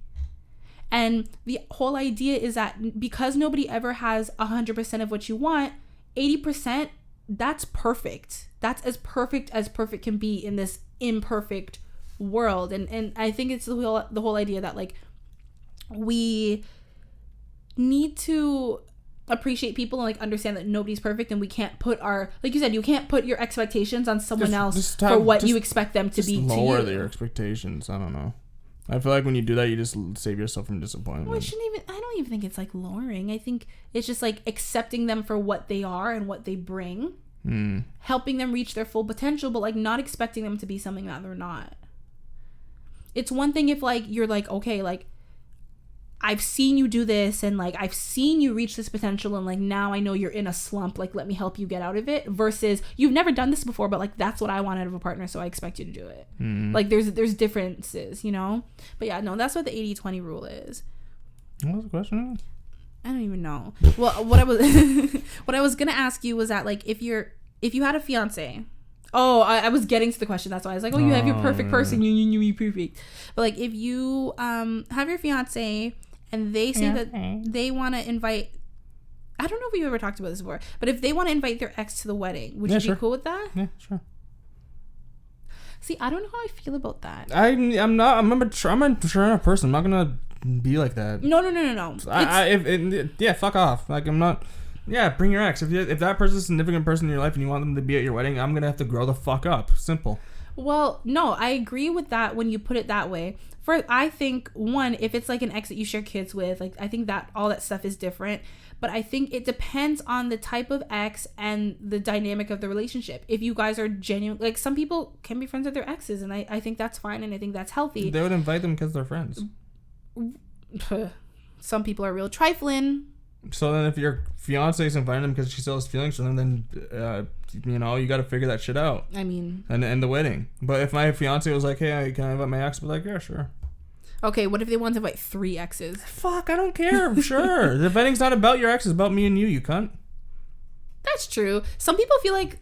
Speaker 2: And the whole idea is that because nobody ever has 100% of what you want, 80%, that's perfect. That's as perfect can be in this imperfect world. And I think it's the whole idea that like we need to appreciate people and like understand that nobody's perfect, and we can't put like you said, you can't put your expectations on someone else for what you expect them to be.
Speaker 1: Lower their expectations. I don't know. I feel like when you do that, you just save yourself from disappointment.
Speaker 2: Well, I don't even think it's like lowering. I think it's just like accepting them for what they are and what they bring, helping them reach their full potential, but like not expecting them to be something that they're not. It's one thing if like you're like, okay, like I've seen you do this and like I've seen you reach this potential and like now I know you're in a slump, like let me help you get out of it, versus you've never done this before but like that's what I want out of a partner, so I expect you to do it. Like there's differences, you know. But yeah, no, that's what the 80-20 rule is.
Speaker 1: What was the question?
Speaker 2: I don't even know. Well, what I was gonna ask you was that like if you had a fiance. Oh, I was getting to the question. That's why I was like, oh, you have your perfect person. You perfect. But like if you have your fiance and they say that they want to invite, I don't know if we've ever talked about this before, but if they want to invite their ex to the wedding, would you be cool with that?
Speaker 1: Yeah, sure.
Speaker 2: See, I don't know how I feel about that.
Speaker 1: I'm a mature person. I'm not gonna be like that.
Speaker 2: No.
Speaker 1: Fuck off. Like I'm not. Yeah, bring your ex. If that person's a significant person in your life and you want them to be at your wedding, I'm gonna have to grow the fuck up. Simple.
Speaker 2: Well, no, I agree with that when you put it that way. I think one, if it's like an ex that you share kids with, like I think that all that stuff is different. But I think it depends on the type of ex and the dynamic of the relationship. If you guys are genuine, like some people can be friends with their exes, and I think that's fine, and I think that's healthy.
Speaker 1: They would invite them because they're friends.
Speaker 2: Some people are real trifling.
Speaker 1: So then if your fiance is inviting them because she still has feelings for them, then, you got to figure that shit out.
Speaker 2: I mean...
Speaker 1: And end the wedding. But if my fiance was like, hey, can I invite my ex? I'd be like, yeah, sure.
Speaker 2: Okay, what if they want to invite 3 exes?
Speaker 1: Fuck, I don't care. Sure. The wedding's not about your ex. It's about me and you cunt.
Speaker 2: That's true. Some people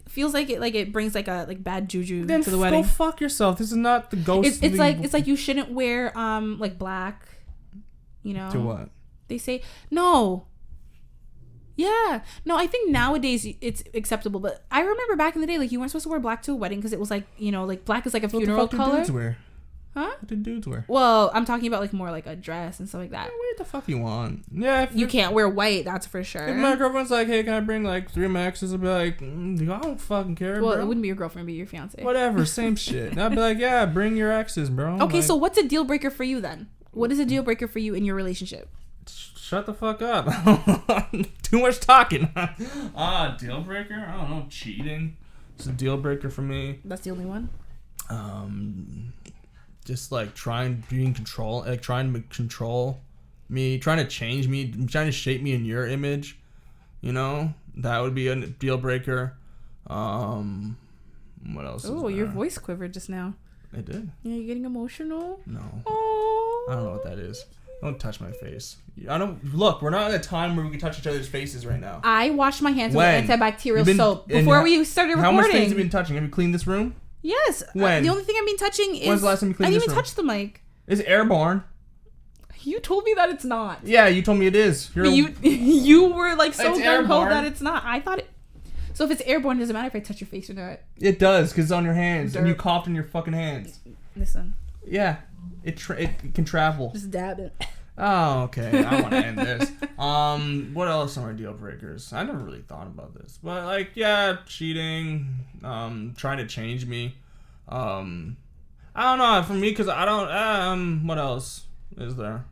Speaker 2: feels like it brings like a bad juju
Speaker 1: then
Speaker 2: to the wedding.
Speaker 1: Go fuck yourself. This is not the ghost.
Speaker 2: It's like you shouldn't wear like black, you know.
Speaker 1: To what?
Speaker 2: They say no. Yeah. No, I think nowadays it's acceptable, but I remember back in the day, like, you weren't supposed to wear black to a wedding because it was like, like black is like a funeral color. What the fuck do dudes wear? Huh?
Speaker 1: What do dudes wear?
Speaker 2: Well, I'm talking about like more like a dress and stuff like that.
Speaker 1: What the fuck you want? Yeah.
Speaker 2: You can't wear white, that's for sure.
Speaker 1: If my girlfriend's like, hey, can I bring like 3 Maxes? I'll be like, I don't fucking care,
Speaker 2: well,
Speaker 1: bro.
Speaker 2: It wouldn't be your girlfriend, it'd be your fiance.
Speaker 1: Whatever, same shit. And I'd be like, yeah, bring your exes, bro.
Speaker 2: Okay,
Speaker 1: like,
Speaker 2: so what's a deal breaker for you then? What is a deal breaker for you in your relationship?
Speaker 1: Shut the fuck up. Too much talking. Deal breaker? I don't know. Cheating. It's a deal breaker for me.
Speaker 2: That's the only one?
Speaker 1: Just like trying to control me, trying to change me, trying to shape me in your image. That would be a deal breaker. What else?
Speaker 2: Oh, your voice quivered just now.
Speaker 1: It did?
Speaker 2: Yeah, you're getting emotional?
Speaker 1: No.
Speaker 2: Oh.
Speaker 1: I don't know what that is. Don't touch my face. Look, we're not at a time where we can touch each other's faces right now.
Speaker 2: I washed my hands with antibacterial soap before we started recording.
Speaker 1: How much things have you been touching? Have you cleaned this room?
Speaker 2: Yes.
Speaker 1: When?
Speaker 2: The only thing I've been touching is...
Speaker 1: When's the last time you cleaned this room?
Speaker 2: I didn't even touch the mic.
Speaker 1: It's airborne.
Speaker 2: You told me that it's not.
Speaker 1: Yeah, you told me it is.
Speaker 2: You were like so gung-ho that it's not. I thought it... So if it's airborne, it doesn't matter if I touch your face or not.
Speaker 1: It does, because it's on your hands. And you coughed in your fucking hands.
Speaker 2: Listen.
Speaker 1: Yeah. It can travel.
Speaker 2: Just dab it.
Speaker 1: Oh, okay. I want to end this. What else are deal breakers? I never really thought about this, but like, yeah, cheating, trying to change me. I don't know. For me, because I don't. What else is there?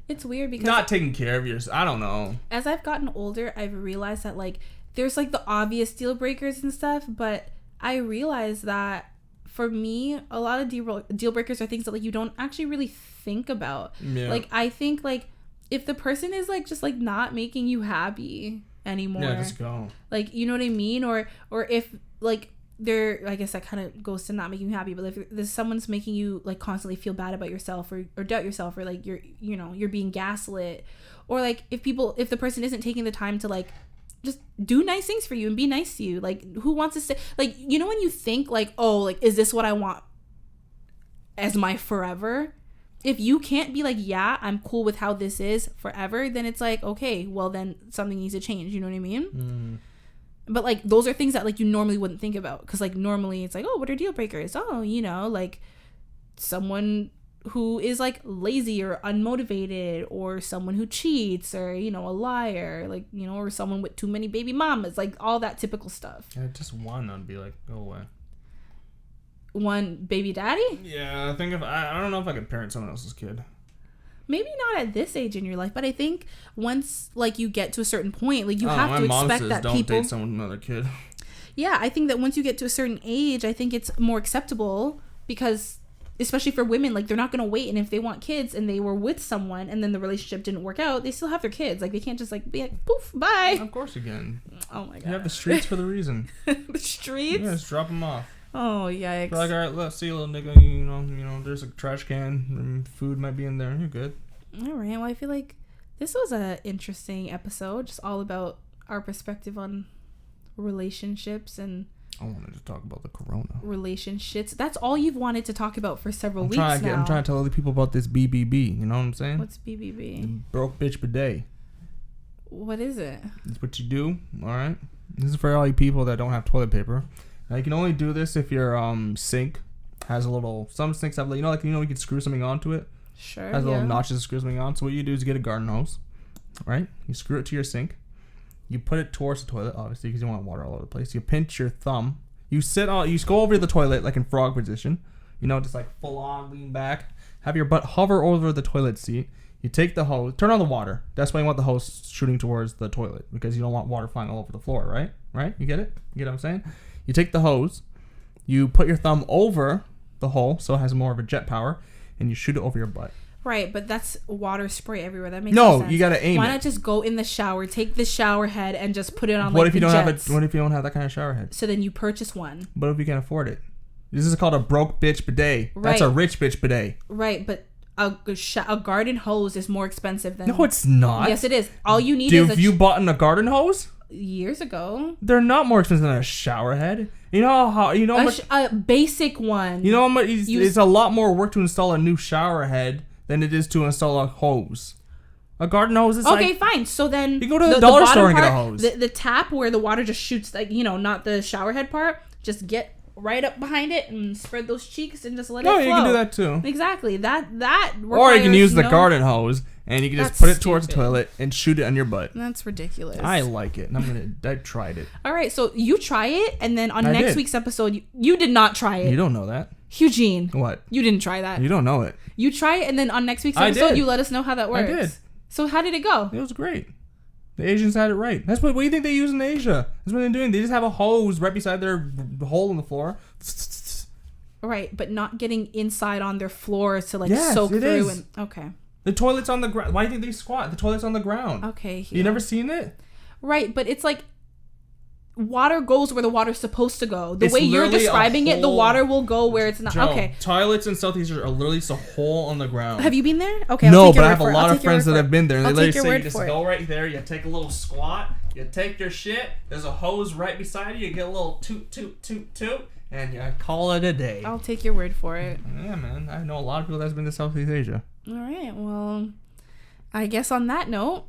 Speaker 2: It's weird because
Speaker 1: not taking care of yourself. I don't know.
Speaker 2: As I've gotten older, I've realized that like there's like the obvious deal breakers and stuff, but I realized that for me, a lot of deal breakers are things that like you don't actually really think about.
Speaker 1: Yeah.
Speaker 2: Like I think like if the person is like just like not making you happy anymore,
Speaker 1: yeah, just go.
Speaker 2: Like, you know what I mean? Or if like they're, I guess that kind of goes to not making you happy, but if there's someone's making you like constantly feel bad about yourself or doubt yourself, or like you're being gaslit, or like if the person isn't taking the time to like just do nice things for you and be nice to you, like who wants to say, like, you know, when you think like, oh, like, is this what I want as my forever? If you can't be like, yeah, I'm cool with how this is forever, then it's like, okay, well then something needs to change. You know what I mean? But like those are things that like you normally wouldn't think about, because like normally it's like, oh, what are deal breakers? Oh, you know, like someone who is like lazy or unmotivated, or someone who cheats, or, you know, a liar, like, you know, or someone with too many baby mamas, like all that typical stuff.
Speaker 1: Yeah, just one, I'd be like, go away.
Speaker 2: One baby daddy?
Speaker 1: Yeah, I think if I don't know if I could parent someone else's kid.
Speaker 2: Maybe not at this age in your life, but I think once like you get to a certain point, like you have to expect that
Speaker 1: don't
Speaker 2: people
Speaker 1: date someone with another kid.
Speaker 2: Yeah, I think that once you get to a certain age, I think it's more acceptable, because especially for women, like they're not gonna wait, and if they want kids and they were with someone and then the relationship didn't work out, they still have their kids. Like they can't just like be like, poof, bye.
Speaker 1: Of course you can.
Speaker 2: Oh my god.
Speaker 1: You have the streets for the reason.
Speaker 2: The streets?
Speaker 1: Yeah, just drop them off.
Speaker 2: Oh yikes.
Speaker 1: They're like, all right, let's see, little nigga. You know, there's a trash can and food might be in there. You're good.
Speaker 2: All right. Well, I feel like this was a interesting episode, just all about our perspective on relationships and.
Speaker 1: I wanted to talk about the corona.
Speaker 2: Relationships. That's all you've wanted to talk about for several weeks now.
Speaker 1: I'm trying to tell other people about this BBB. You know what I'm saying?
Speaker 2: What's BBB?
Speaker 1: Broke bitch bidet.
Speaker 2: What is it?
Speaker 1: It's what you do. All right. This is for all you people that don't have toilet paper. Now, you can only do this if your sink has a little. Some sinks have, you you can screw something onto it.
Speaker 2: Sure.
Speaker 1: Has little notches to screw something on. So what you do is you get a garden hose, right? You screw it to your sink. You put it towards the toilet, obviously, because you don't want water all over the place. You pinch your thumb. You go over the toilet like in frog position. You know, just like full on, lean back. Have your butt hover over the toilet seat. You take the hose. Turn on the water. That's why you want the hose shooting towards the toilet, because you don't want water flying all over the floor, right? Right? You get it? You get what I'm saying? You take the hose. You put your thumb over the hole so it has more of a jet power, and you shoot it over your butt.
Speaker 2: Right, but that's water spray everywhere. That makes no sense.
Speaker 1: You gotta aim.
Speaker 2: Why not just go in the shower, take the shower head, and just put it on?
Speaker 1: What if you don't have it? What if you don't have that kind of shower head?
Speaker 2: So then you purchase one.
Speaker 1: What if you can't afford it? This is called a broke bitch bidet. Right. That's a rich bitch bidet.
Speaker 2: Right, but a garden hose is more expensive than.
Speaker 1: No, it's not.
Speaker 2: Yes, it is. All you need is.
Speaker 1: Have you bought a garden hose?
Speaker 2: Years ago.
Speaker 1: They're not more expensive than a shower head. You know how
Speaker 2: a basic one.
Speaker 1: You know how much? It's a lot more work to install a new shower head than it is to install a hose. A garden hose is
Speaker 2: okay, fine. So then
Speaker 1: you go to the dollar store and get a hose.
Speaker 2: The tap where the water just shoots, like, not the shower head part. Just get right up behind it and spread those cheeks and just let it flow.
Speaker 1: No, you can do that too.
Speaker 2: Exactly. That.
Speaker 1: Or you can use the garden hose and you can just put it towards the toilet and shoot it on your butt.
Speaker 2: That's ridiculous.
Speaker 1: I like it. And I tried it.
Speaker 2: All right, so you try it, and then on next week's episode, you did not try it.
Speaker 1: You don't know that.
Speaker 2: Hugh-Gene.
Speaker 1: What?
Speaker 2: You didn't try that.
Speaker 1: You don't know it.
Speaker 2: You try it, and then on next week's episode, you let us know how that works.
Speaker 1: I did.
Speaker 2: So how did it go?
Speaker 1: It was great. The Asians had it right. What do you think they use in Asia? That's what they're doing. They just have a hose right beside their hole in the floor.
Speaker 2: Right, but not getting inside on their floors to soak through.
Speaker 1: Is.
Speaker 2: Okay.
Speaker 1: The toilet's on the ground. Why do you think they squat? The toilet's on the ground.
Speaker 2: Okay.
Speaker 1: You never seen it?
Speaker 2: Right, but it's like water goes where the water's supposed to go. The way you're describing it, the water will go where it's not.
Speaker 1: Joe,
Speaker 2: okay.
Speaker 1: Toilets in Southeast Asia are literally just a hole on the ground.
Speaker 2: Have you been there? Okay.
Speaker 1: No, but I have a lot of friends that have been there. And
Speaker 2: they
Speaker 1: literally say you just go right there. You take a little squat. You take your shit. There's a hose right beside you. You get a little toot, toot, toot, toot. And you call it a day.
Speaker 2: I'll take your word for it.
Speaker 1: Yeah, man. I know a lot of people that's been to Southeast Asia.
Speaker 2: All right. Well, I guess on that note,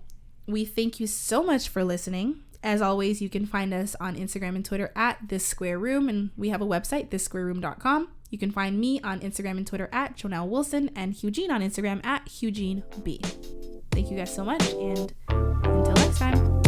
Speaker 2: we thank you so much for listening. As always, you can find us on Instagram and Twitter at This Square Room, and we have a website, thissquareroom.com. You can find me on Instagram and Twitter at Jonel Wilson, and Hugh-Gene on Instagram at HughGeneB. Thank you guys so much, and until next time.